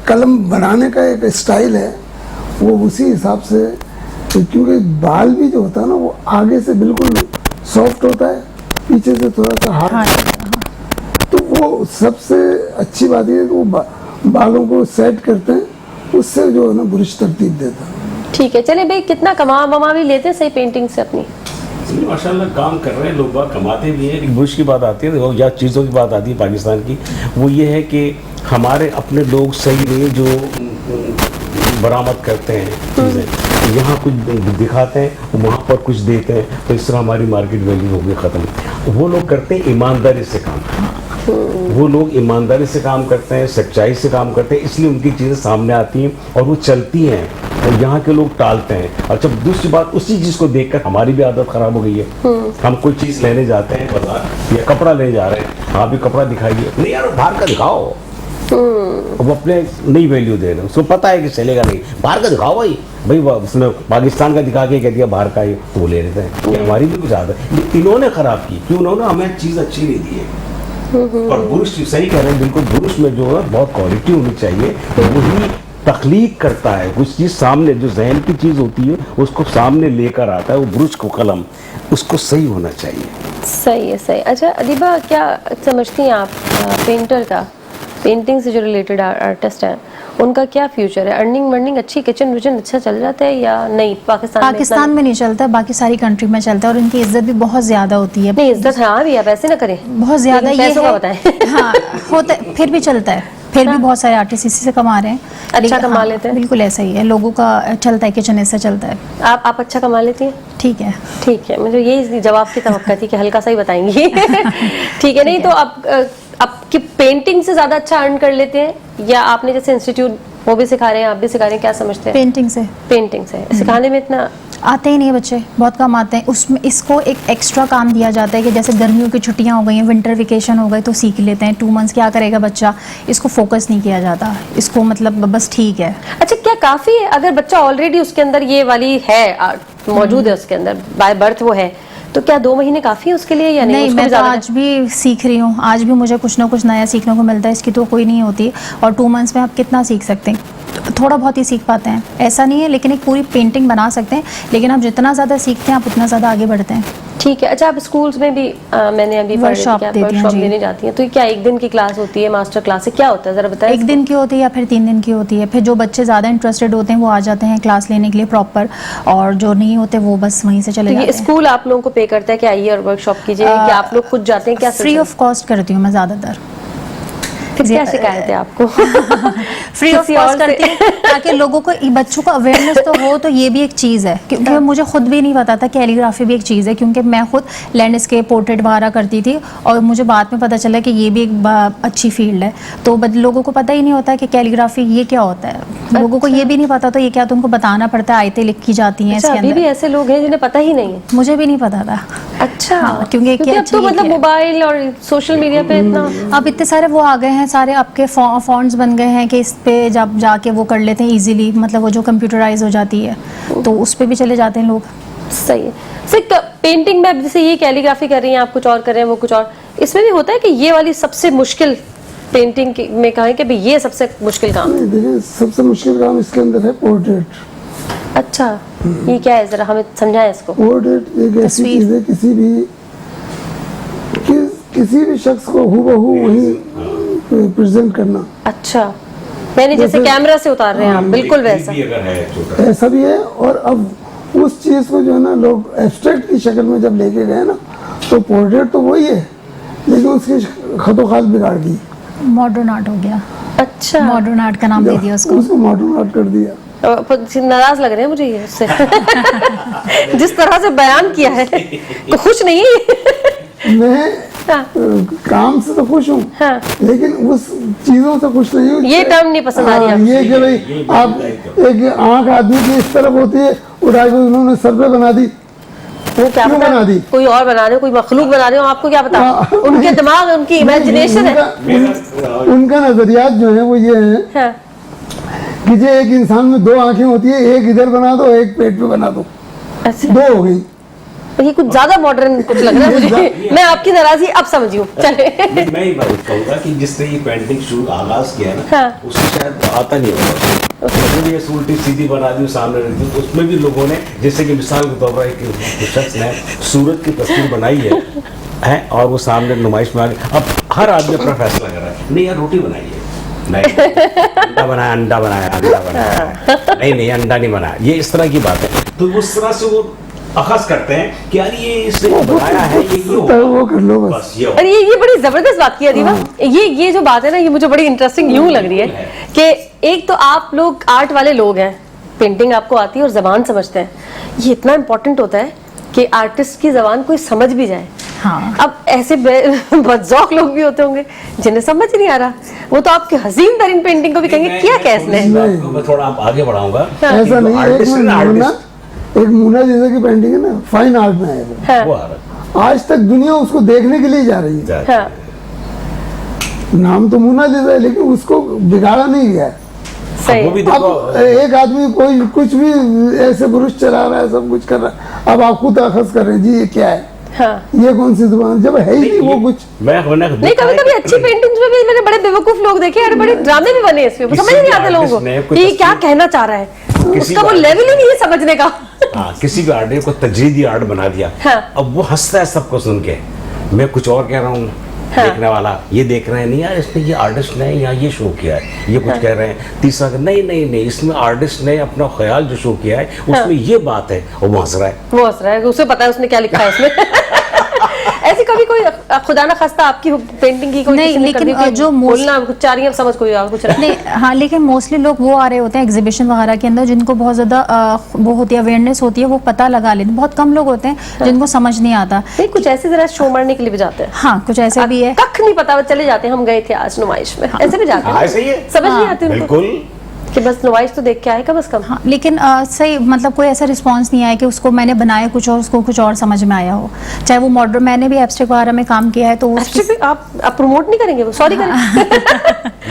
कलम बनाने का एक स्टाइल है, वो उसी हिसाब से, तो क्योंकि बाल भी जो होता है ना वो आगे से बिल्कुल सॉफ्ट होता है, पीछे से थोड़ा सा हार्ड, तो वो सबसे अच्छी बात ये है कि वो बालों को सेट करते हैं, उससे जो है ना बुरुश तरतीब देता है। ठीक है, चले भाई, कितना कमा भी लेते हैं सही पेंटिंग से अपनी? माशाल्लाह काम कर रहे हैं लोग, बात कमाते भी हैं। बुश की बात आती है या चीज़ों की बात आती है पाकिस्तान की, वो ये है कि हमारे अपने लोग सही नहीं जो बरामद करते हैं चीज़ें, यहाँ कुछ दिखाते हैं वहाँ पर कुछ देते हैं, तो इस तरह हमारी मार्केट वैल्यू होगी ख़त्म। वो लोग करते हैं ईमानदारी से काम, वो लोग ईमानदारी से काम करते हैं, सच्चाई से काम करते हैं, इसलिए उनकी चीज़ें सामने आती हैं और वो चलती हैं, और यहाँ के लोग टालते हैं। अच्छा, दूसरी बात, उसी चीज़ को देखकर हमारी भी आदत ख़राब हो गई है। हम कोई चीज़ लेने जाते हैं बाजार या कपड़ा लेने जा रहे हैं, हाँ भी कपड़ा दिखाइए, नहीं यार बाहर का दिखाओ, वो अपने नहीं वैल्यू दे रहे, उसको पता है कि चलेगा नहीं, बाहर का दिखाओ भाई उसने पाकिस्तान का दिखा के कह दिया बाहर का, तो वो ले लेते हैं। ये हमारी भी कुछ आदत है, इन्होंने ख़राब की, क्यों उन्होंने हमें चीज़ अच्छी नहीं दी है। और बुरुश सही कह रहे हैं बिल्कुल, बुरुश में जो है बहुत क्वालिटी होनी चाहिए, वही तख्लीक करता है कुछ चीज़ सामने, जो जहन की चीज़ होती है उसको सामने लेकर आता है, वो बुरुश को कलम उसको सही होना चाहिए। सही है, सही। अच्छा अदीबा, क्या समझती हैं आप पेंटर का, पेंटिंग से जो रिलेटेड आर्टिस्ट हैं उनका क्या फ्यूचर है? अर्निंग वर्निंग अच्छी, किचन विचन अच्छा चल जाता है या नहीं? पाकिस्तान में नहीं चलता, बाकी सारी कंट्री में चलता है, और इनकी इज्जत भी बहुत ज्यादा होती है। नहीं, इज्जत हाँ भी है, वैसे ना करें बहुत ज्यादा, ये पैसों का बताएं। हाँ होता है, फिर भी चलता है, फिर भी बहुत सारे आर्टिस्ट इसी से कमा रहे हैं, अच्छा कमा लेते हैं। बिल्कुल ऐसा ही है, लोगों का चलता है, किचन ऐसा चलता है। आप अच्छा कमा लेती हैं? ठीक है, ठीक है, मुझे यही जवाब की तवक्का थी कि हल्का सा ही बताएंगी। ठीक है, नहीं तो आपकी पेंटिंग से ज्यादा अच्छा अर्न कर लेते हैं, या आपने जैसे इंस्टीट्यूट वो भी सिखा रहे हैं, आप भी सिखा रहे हैं, क्या समझते हैं? पेंटिंग से सिखाने में इतना आते ही नहीं बच्चे, बहुत कम आते हैं। उसमें इसको एक एक्स्ट्रा काम दिया जाता है कि जैसे गर्मियों की छुट्टियां हो गई हैं, विंटर वेकेशन हो गए, तो सीख लेते हैं 2 मंथ्स, क्या करेगा बच्चा, इसको फोकस नहीं किया जाता, इसको मतलब बस ठीक है। अच्छा, क्या काफी है अगर बच्चा ऑलरेडी उसके अंदर ये वाली है मौजूद है, उसके अंदर बाय बर्थ वो है, तो क्या 2 महीने काफी है उसके लिए या नहीं? मैं तो आज भी सीख रही हूँ, आज भी मुझे कुछ ना कुछ नया सीखने को मिलता है, इसकी तो कोई नहीं होती। और 2 मंथ्स में आप कितना सीख सकते हैं? थोड़ा बहुत ही सीख पाते हैं, ऐसा नहीं है, लेकिन एक पूरी पेंटिंग बना सकते हैं, लेकिन आप जितना ज़्यादा सीखते हैं आप उतना ज़्यादा आगे बढ़ते हैं। ठीक है। अच्छा, आप स्कूल्स में भी मैंने अभी वर्कशॉप देने जाती हैं, तो क्या 1 दिन की क्लास होती है, मास्टर क्लास है, क्या होता है जरा बताएं? 1 दिन की होती है या फिर 3 दिन की होती है। फिर जो बच्चे ज़्यादा इंटरेस्टेड होते हैं वो आ जाते हैं क्लास लेने के लिए प्रॉपर, और जो नहीं होते वो बस वहीं से चले जाते हैं। स्कूल आप लोगों को पे करता है कि आइए और वर्कशॉप कीजिए, कि आप लोग खुद जाते हैं? क्या फ्री ऑफ कॉस्ट करती हूँ मैं ज़्यादातर। क्या शिकायत है आपको? फ्री ऑफ कॉस्ट करती है ताकि लोगों को, बच्चों को अवेयरनेस तो हो, तो ये भी एक चीज़ है, क्योंकि मुझे खुद भी नहीं पता था कैलीग्राफी भी एक चीज़ है, क्योंकि मैं खुद लैंडस्केप पोर्ट्रेट वगैरह करती थी, और मुझे बाद में पता चला कि ये भी एक अच्छी फील्ड है। तो लोगों को पता ही नहीं होता कि कैलीग्राफी ये क्या होता है, लोगों को ये भी नहीं पता, तो ये क्या तुमको बताना पड़ता है, आयतें लिखी जाती हैं इसके अंदर। अभी भी ऐसे लोग हैं जिन्हें पता ही नहीं है? मुझे भी नहीं पता था। अच्छा, क्योंकि अब तो मतलब मोबाइल और सोशल मीडिया पे इतना, अब इतने सारे वो आ गए हैं, सारे आपके फॉन्ट्स बन गए हैं कि इस पे जब जाके वो कर लेते हैं इजीली, मतलब वो जो कंप्यूटराइज हो जाती है, तो उस पे भी चले जाते हैं लोग। सही है। सिर्फ पेंटिंग में जैसे ये कैलीग्राफी कर रही हैं, आप कुछ और कर रहे हैं, वो कुछ और, इसमें भी होता है कि ये वाली सबसे मुश्किल पेंटिंग में कहा है कि भाई ये सबसे मुश्किल काम है? देखिए, सबसे मुश्किल काम इसके अंदर है पोर्ट्रेट। अच्छा, ये क्या है, जरा हमें समझाएं इसको। पोर्ट्रेट एक ऐसी चीज है, किसी भी शख्स को हूबहू वही प्रेजेंट करना। अच्छा, यानी जैसे कैमरा से उतार रहे हैं आप, बिल्कुल वैसा। ऐसा भी है। और अब उस चीज को जो है ना लोग एब्स्ट्रैक्ट की शक्ल में जब लेके गए ना, तो पोर्ट्रेट तो वही है लेकिन उसकी खतोखात बिगाड़ दी, मॉडर्न आर्ट हो गया। अच्छा, मॉडर्न आर्ट का नाम दे दिया उसको मॉडर्न आर्ट कर दिया। नाराज लग रहे हैं मुझे ये उससे जिस तरह से बयान किया है, तो खुश नहीं है। मैं काम से तो खुश हूँ, हाँ। लेकिन उस चीजों से खुश नहीं हूँ। ये टर्म नहीं पसंद आ रही आपको? ये कि भाई आप एक आंख आदमी की इस तरफ होती है, उठा के उन्होंने सर पे बना दी, वो क्या क्यों बना दी? कोई और बना रहे हो, कोई मखलूक बना रहे हो, आपको क्या पता? उनके दिमाग, उनकी इमेजिनेशन है। उनका नजरियात जो है वो ये है हाँ। कि जो एक इंसान में दो आंखें होती है, एक इधर बना दो, एक पेट पे बना दो, अच्छा, दो हो गई। ये कुछ ज्यादा मॉडर्न कुछ लग रहा है मुझे। मैं आपकी नाराजगी अब समझी हूँ। चले मैं ही बात कहूँगा कि जिसने ये पेंटिंग शुरू आगाज किया ना, हाँ। उसको शायद आता नहीं होगा। उसने भी ये उल्टी सीधी बना दी, सामने रख दी। उसमें भी लोगों ने, जैसे कि मिसाल के तौर पर एक शख्स ने सूरज की तस्वीर बनाई है और वो सामने नुमाइश में आ गई। अब हर आदमी अपना फैसला कर रहा है, नहीं यार रोटी बनाई है, नहीं अंडा बनाया, नहीं अंडा नहीं बनाया, ये इस तरह की बात है। तो उस तरह से वो अखज़ करते हैं कि यार ये इसने बनाया है, ये वो कर लो बस। अरे ये बड़ी जबरदस्त बात की अदीबा। ये जो बात है ना, ये मुझे बड़ी इंटरेस्टिंग यूं लग रही है कि एक तो आप लोग आर्ट वाले लोग हैं, पेंटिंग आपको आती है और जबान समझते हैं। ये इतना इम्पोर्टेंट होता है कि आर्टिस्ट की जबान कोई समझ भी जाए। हाँ। अब ऐसे बदजौक लोग भी होते होंगे जिन्हें समझ नहीं आ रहा, वो तो आपके हसीन तरीन पेंटिंग को भी कहेंगे क्या कैसने। मैं थोड़ा आगे बढ़ाऊंगा। ऐसा नहीं, एक मुन्ना जैसा की पेंटिंग है ना, फाइन आर्ट में है हाँ। वो आ रहा आज तक दुनिया उसको देखने के लिए जा रही है। हाँ। नाम तो मुन्ना जैसा है लेकिन उसको बिगाड़ा नहीं गया है। सही। वो भी अब एक आदमी कोई कुछ भी ऐसे ब्रश चला रहा है, सब कुछ कर रहा है, अब आप खुद अखज़ कर रहे हैं जी ये क्या है, हाँ। ये कौन सी जुबान, जब है ही नहीं वो कुछ। नहीं, कभी कभी अच्छी पेंटिंग्स में भी मैंने बड़े बेवकूफ लोग देखे, अरे बड़े ड्रामे भी बने इसमें, समझ नहीं आता लोगों को ये क्या कहना चाह रहा है, उसका वो लेवल ही नहीं है समझने का। किसी भी आर्ट को तजरीदी आर्ट बना दिया, हाँ। अब वो हंसता है सबको सुन के, मैं कुछ और कह रहा हूँ, हाँ। देखने वाला ये देख रहे हैं, नहीं यार इसने ये आर्टिस्ट ने यहाँ ये शो किया है, ये कुछ कह रहे हैं। तीसरा नहीं इसमें आर्टिस्ट ने अपना ख्याल जो शो किया है उसमें ये बात है, वो हंस रहा है, उसे पता है उसने क्या लिखा है इसमें। ऐसी कभी कोई खुदा ना खास्ता आपकी पेंटिंग की कोई नहीं, लेकिन जो बोलना कुछ चाह रही है, समझ कोई और कुछ नहीं। हाँ, लेकिन मोस्टली लोग वो आ रहे होते हैं एग्जीबिशन वगैरह के अंदर जिनको बहुत ज़्यादा वो होती है, अवेयरनेस होती है, वो पता लगा लेते हैं। बहुत कम लोग होते हैं जिनको समझ नहीं आता। नहीं, कुछ ऐसे जरा शो मारने के लिए भी जाते हैं। हाँ, कुछ ऐसे भी है, कख नहीं पता, चले जाते हैं, हम गए थे आज नुमाइश में, ऐसे भी जाते हैं, समझ नहीं आती उनको बिल्कुल कि बस नुमाइश तो देख के आए कम से कम। हाँ, लेकिन सही मतलब कोई ऐसा रिस्पांस नहीं आया कि उसको मैंने बनाया कुछ और उसको कुछ और समझ में आया हो। चाहे वो मॉडर्न, मैंने भी एब्स्ट्रैक्ट वगैरह में काम किया है, तो आप प्रमोट नहीं करेंगे वो, सॉरी करें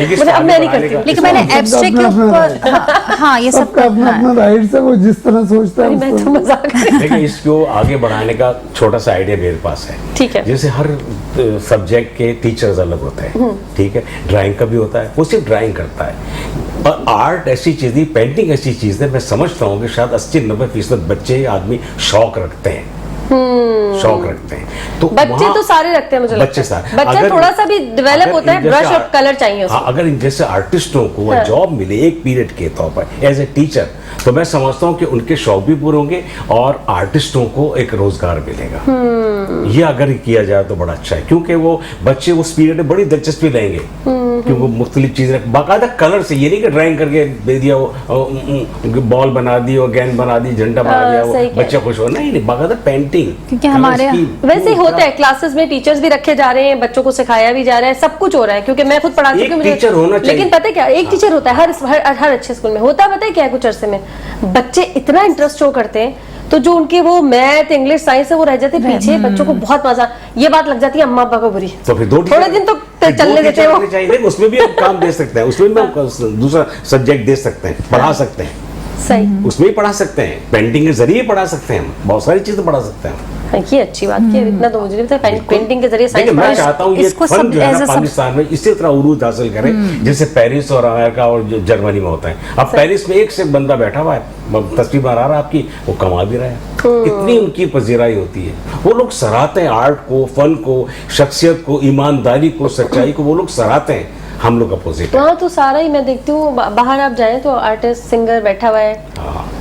मतलब अब मैं नहीं करती, लेकिन मैंने एब्स्ट्रैक्ट के ऊपर हाँ ये सब सबका अपना राइट है, वो जिस तरह सोचता है। मैं तो मजाक लेकिन इसको आगे बढ़ाने का छोटा सा आइडिया मेरे पास है। ठीक है। जैसे हर सब्जेक्ट के टीचर्स अलग होते हैं, ठीक है, ड्राइंग का भी होता है, वो सिर्फ ड्राइंग करता है। और आर्ट ऐसी चीज है, पेंटिंग ऐसी चीज है, मैं समझता हूँ कि शायद 80-90% बच्चे आदमी शौक रखते हैं, शौक रखते हैं। तो बच्चे तो सारे रखते हैं, मुझे बच्चे लगता है। सारे, बच्चा थोड़ा सा भी डेवलप होता है, ब्रश और कलर चाहिए उसको। अगर इन जैसे आर्टिस्टों को हाँ। जॉब मिले एक पीरियड के तौर पर एज ए टीचर, तो मैं समझता हूँ कि उनके शौक भी पूरे होंगे और आर्टिस्टों को एक रोजगार मिलेगा। ये अगर किया जाए तो बड़ा अच्छा है, क्योंकि वो बच्चे उस पीरियड में बड़ी दिलचस्पी लेंगे, क्योंकि मुख्तलिफ चीजें बाकायदा कलर से, ये नहीं कि ड्राइंग करके दे दिया, वो बॉल बना दी और गेंद बना दी, झंडा बना दिया, वो बच्चे खुश हो, नहीं बाकायदा पेंटिंग। क्योंकि हमारे वैसे ही होता है, क्लासेस में टीचर्स भी रखे जा रहे हैं, बच्चों को सिखाया भी जा रहा है, सब कुछ हो रहा है। क्योंकि मैं खुद पढ़ाती हूँ, टीचर होना चाहिए। लेकिन पता है क्या, एक टीचर होता है हर अच्छे स्कूल में होता है। पता है क्या है, कुछ अरसे में बच्चे इतना इंटरेस्ट शो करते हैं, तो जो उनके वो मैथ, इंग्लिश, साइंस है वो रह जाते पीछे, बच्चों को बहुत मजा, ये बात लग जाती है अम्मा पापा को बुरी। तो फिर थोड़े दिन तो चलने देते हैं वो, उसमें भी हम काम दे सकते हैं, उसमें भी हम दूसरा सब्जेक्ट दे सकते हैं, पढ़ा सकते हैं, सही, उसमें ही पढ़ा सकते हैं, पेंटिंग के जरिए पढ़ा सकते हैं, हम बहुत सारी चीजें पढ़ा सकते हैं। ये अच्छी बात की है, इतना तो मुझे नहीं पता। पेंटिंग के जरिए देखिए, मैं साइंस चाहता हूँ ये इसको फन सब जो है as ना a पाकिस्तान में इसी तरह उरूज हासिल करे जैसे पेरिस और अमेरिका और जर्मनी में होता है। अब पेरिस में एक से एक बंदा बैठा हुआ है, तस्वीर बना रहा है आपकी, वो कमा भी रहा है। इतनी उनकी पजीराई होती है, वो लोग सराहते हैं आर्ट को, फन को, शख्सियत को, ईमानदारी को, सच्चाई को, वो लोग सराहते हैं। हम लोग अपोजिट है। वहाँ तो सारा ही मैं देखती हूँ, बाहर आप जाएं तो आर्टिस्ट सिंगर बैठा हुआ है,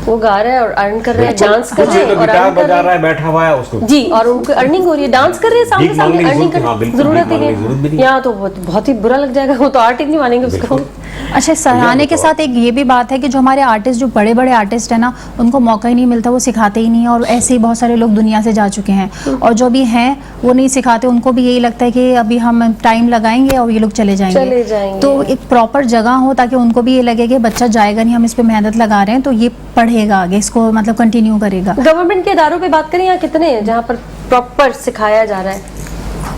वो गा रहा है और अर्न कर रहा है, डांस कर रहा है और गिटार अर्न कर बजा रहा रहा है, बैठा हुआ है उसको जी, और उनको अर्निंग हो रही है, डांस कर रहे हैं सामने भीख सामने, मांगने की अर्निंग जरूरत- हाँ, कर बिल्कुल, जरूरत भीख ही मांगने की जरूरत भी नहीं। नहीं। यहाँ तो बहुत ही बुरा लग जाएगा, वो तो आर्ट ही नहीं मानेंगे उसको। बिल्कुल। अच्छा, सराहने के साथ एक ये भी बात है कि जो हमारे आर्टिस्ट, जो बड़े बड़े आर्टिस्ट हैं ना, उनको मौका ही नहीं मिलता, वो सिखाते ही नहीं है। और ऐसे ही बहुत सारे लोग दुनिया से जा चुके हैं और जो भी हैं वो नहीं सिखाते, उनको भी यही लगता है कि अभी हम टाइम लगाएंगे और ये लोग चले जाएंगे। तो एक प्रॉपर जगह हो ताकि उनको भी ये लगे कि बच्चा जाएगा नहीं, हम इस पे मेहनत लगा रहे हैं तो ये पढ़ेगा आगे, इसको मतलब कंटिन्यू करेगा। गवर्नमेंट के इदारों पे बात करें, यहाँ कितने हैं जहाँ पर प्रॉपर सिखाया जा रहा है?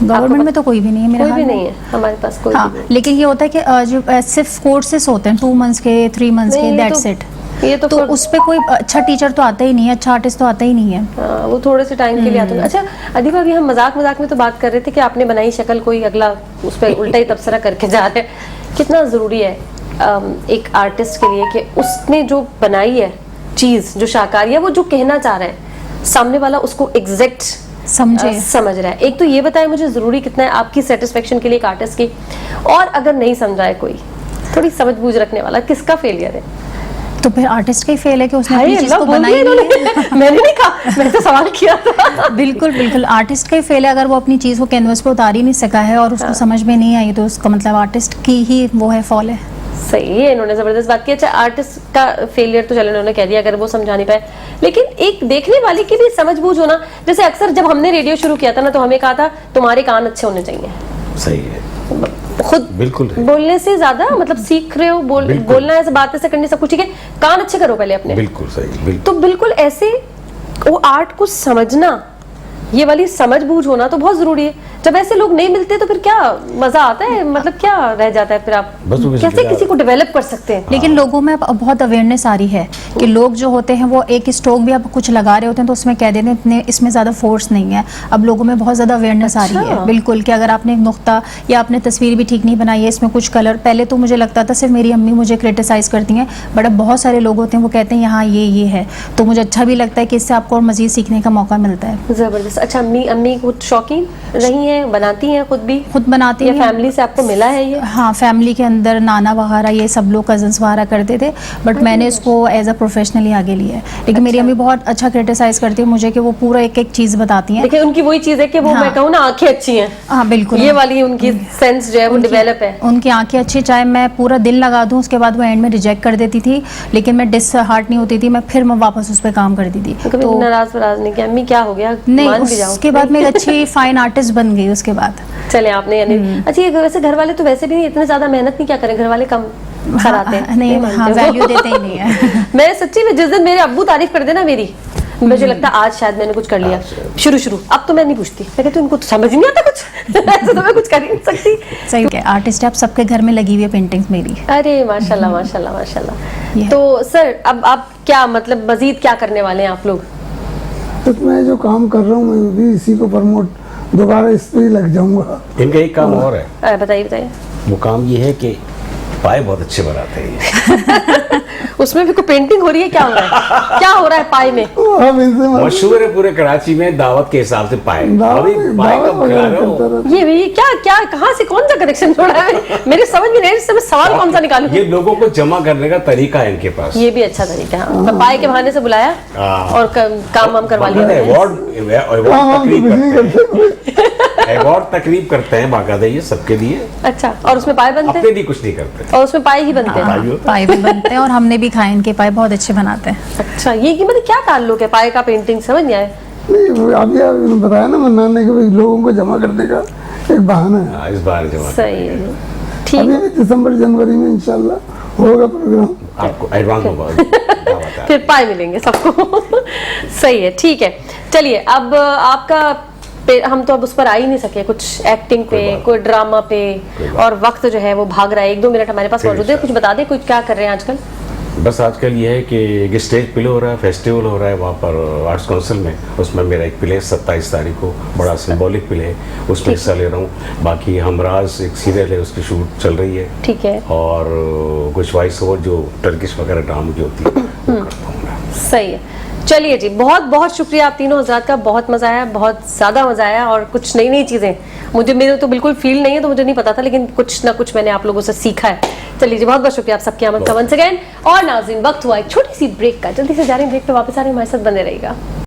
गवर्नमेंट में तो कोई भी नहीं है, मेरे कोई ख्याल भी में। नहीं है हमारे पास, कोई हाँ, भी नहीं। लेकिन ये होता है कि जो सिर्फ कोर्सेस होते हैं 2 मंथ्स के, 3 मंथ्स के, नहीं, दैट्स इट। ये तो तो उस पे कोई अच्छा टीचर तो आता ही नहीं है, अच्छा आर्टिस्ट तो आता ही नहीं है। हाँ, वो थोड़े से टाइम के लिए आते हैं। अच्छा अधिका, अभी हम मजाक में तो बात कर रहे थे कि आपने बनाई शक्ल, कोई अगला उस पर उल्टा ही तबसरा करके जा रहे हैं। कितना ज़रूरी है एक आर्टिस्ट के लिए कि उसने जो बनाई है चीज़, जो शाकार है, वो जो कहना चाह रहा है, सामने वाला उसको एग्जैक्ट समझ रहा है। एक तो ये बताएं मुझे, ज़रूरी कितना है आपकी सेटिस्फेक्शन के लिए एक आर्टिस्ट की, और अगर नहीं समझा है कोई, थोड़ी समझ बूझ रखने वाला, किसका फेलियर है? तो फिर आर्टिस्ट का ही फेल है कि उसने हाय अपनी चीज अल्लाह, को बोल बनाई दिया नहीं है। इन्होंने। मैंने नहीं कहा, मैं तो सवाल किया था। बिल्कुल बिल्कुल, आर्टिस्ट का ही फेल है अगर वो अपनी चीज को कैनवस पे उतार ही नहीं सका है और उसको समझ में नहीं आई, तो उसका मतलब आर्टिस्ट की ही वो है, फॉल है। सही है, इन्होंने जबरदस्त बात की। अच्छा, आर्टिस्ट का फेलियर तो चलो इन्होंने कह दिया अगर वो समझा नहीं पाए, लेकिन एक देखने वाले की भी समझ बूझ होना। जैसे अक्सर जब हमने रेडियो शुरू किया था ना, तो हमें कहा था तुम्हारे कान अच्छे होने चाहिए। सही है, खुद बिल्कुल बोलने से ज्यादा, मतलब सीख रहे हो, बोलना ऐसे, बातें से करनी, सब कुछ ठीक है, कान अच्छे करो पहले अपने। बिल्कुल सही, बिल्कुल। तो बिल्कुल ऐसे वो आर्ट को समझना, ये वाली समझ बूझ होना तो बहुत जरूरी है। जब ऐसे लोग नहीं मिलते तो फिर क्या मजा आता है, मतलब क्या रह जाता है फिर? आप बस वो कैसे किसी को डेवलप कर सकते हैं? लेकिन लोगों में अब बहुत अवेयरनेस आ रही है कि लोग जो होते हैं वो एक स्ट्रोक भी अब कुछ लगा रहे होते हैं तो उसमें कह देते हैं इतने, इसमें ज़्यादा फोर्स नहीं है। अब लोगों में बहुत ज़्यादा अवेयरनेस आ रही है, बिल्कुल, कि अगर आपने एक नुक्ता या आपने तस्वीर भी ठीक नहीं बनाई है, इसमें कुछ कलर, पहले तो मुझे लगता था सिर्फ मेरी अम्मी मुझे क्रिटिसाइज करती हैं, बट अब बहुत सारे लोग होते हैं वो कहते हैं यहाँ ये है, तो मुझे अच्छा भी लगता है कि इससे आपको और मज़ीद सीखने का मौका मिलता है। जबरदस्त। अच्छा, अम्मी खुद शौकीन रही हैं, बनाती हैं, खुद बनाती हैं। फैमिली से आपको मिला है ये? हाँ, फैमिली के अंदर नाना वगैरह ये सब लोग कजन्स वगैरह करते थे, बट मैंने इसको एज अ प्रोफेशनली आगे लिया है। लेकिन मेरी अम्मी बहुत अच्छा क्रिटिसाइज करती है मुझे कि वो पूरा एक एक चीज़ बताती हैं। देखिए उनकी वही चीज़ है कि वो, मैं कहूँ ना, आंखें अच्छी हैं। हाँ बिल्कुल, ये वाली उनकी सेंस जो है वो डेवलप है। उनकी आंखें अच्छी, चाहे मैं पूरा दिल लगा दूं उसके बाद वो एंड में रिजेक्ट कर देती थी, लेकिन मैं डिसहार्ट नहीं होती थी, मैं फिर मैं वापस उस पर काम करती थी। कभी तो नाराज नहीं किया अम्मी, क्या हो गया? नहीं, उसके बाद मैं एक अच्छी फाइन आर्टिस्ट बन गई उसके बाद। चले आपने, यानी अच्छा, ये वैसे घर वाले तो वैसे भी नहीं इतने ज्यादा मेहनत नहीं क्या करें, घर वाले कम कराते हैं, नहीं, हाँ, वैल्यू देते ही नहीं है। मैं सच्ची में जिस दिन मेरे अब्बू तारीफ कर देना मेरी, मुझे लगता है आज शायद मैंने कुछ कर लिया। शुरू अब तो मैं नहीं पूछती, मैं कहती हूँ उनको तो समझ नहीं आता कुछ। ऐसे तो मैं कुछ कर ही नहीं सकती। सही है, आर्टिस्ट आप सबके घर में लगी हुई है पेंटिंग्स मेरी। अरे माशाल्लाह माशाल्लाह माशाल्लाह। तो सर अब आप क्या, मतलब मजीद क्या करने वाले हैं आप लोग? तो मैं जो काम कर रहा हूँ मैं भी इसी को प्रमोट, दोबारा इस पे ही लग जाऊंगा। इनका एक काम और है। बताइए। वो काम ये है कि पाए बहुत अच्छे बनाते हैं। उसमें भी कोई पेंटिंग हो रही है? क्या हो रहा है, क्या हो रहा है पाए में? अब इनसे मशहूर है पूरे कराची में दावत के हिसाब से पाए। अभी पाए कब खिला रहे हो? ये क्या कहाँ से कौन सा कनेक्शन जोड़ा है? मेरे समझ में नहीं, इससे मैं सवाल कौन सा निकालूं? ये लोगों को जमा करने का तरीका है इनके पास। ये भी अच्छा तरीका है। मैं पाए के बहाने से बुलाया और काम वाम करवा लिया। अवार्ड तकरीब करते हैं बाकायदा, ये सबके लिए। अच्छा, और उसमें पाए बनते हैं? अपने लिए कुछ नहीं करते, और उसमें पाए ही बनते हैं? पाए भी बनते हैं और हमने भी खाए, इनके पाए बहुत अच्छे बनाते हैं। अच्छा, ये कि मतलब क्या ताल्लुक है पाए का पेंटिंग, समझ नहीं आया? नहीं, अभी आपने बताया ना मन्नान ने कि भाई लोगों को जमा करने का एक बहाना है। इस बार जमा सही है, ठीक। अभी दिसंबर जनवरी में इंशाल्लाह होगा प्रोग्राम, आपको एडवांस होगा। फिर पाए मिलेंगे सबको। सही है, ठीक है। चलिए अब आपका हम तो अब उस पर आ ही नहीं सके, कुछ एक्टिंग पे, कोई ड्रामा पे, और वक्त जो है वो भाग रहा है। 1-2 मिनट हमारे पास मौजूद है, कुछ बता दे, कुछ क्या कर रहे हैं आजकल? बस आजकल ये है कि एक स्टेज प्ले हो रहा है, फेस्टिवल हो रहा है वहाँ पर आर्ट्स काउंसिल में, उसमें मेरा एक प्ले 27 तारीख को, बड़ा सिंबॉलिक प्ले है, उसमें हिस्सा ले रहा हूँ। बाकी हमराज एक सीरियल है, उसकी शूट चल रही है। ठीक है। और कुछ वॉइस ओवर जो टर्किश वगैरह ड्रामा की होती है वो करता हूँ मैं। सही है। चलिए जी, बहुत बहुत शुक्रिया आप तीनों हजरात का, बहुत मजा आया, बहुत ज्यादा मजा आया, और कुछ नई नई चीजें मेरे तो बिल्कुल फील नहीं है, तो मुझे नहीं पता था, लेकिन कुछ ना कुछ मैंने आप लोगों से सीखा है। चलिए जी, बहुत बहुत शुक्रिया आप सबकी आमद का वंस अगेन। और नाज़रीन, वक्त हुआ एक छोटी सी ब्रेक का, जल्दी से जा रहे हैं ब्रेक पे, वापस आ रहे हैं, हमारे साथ बने रहिएगा।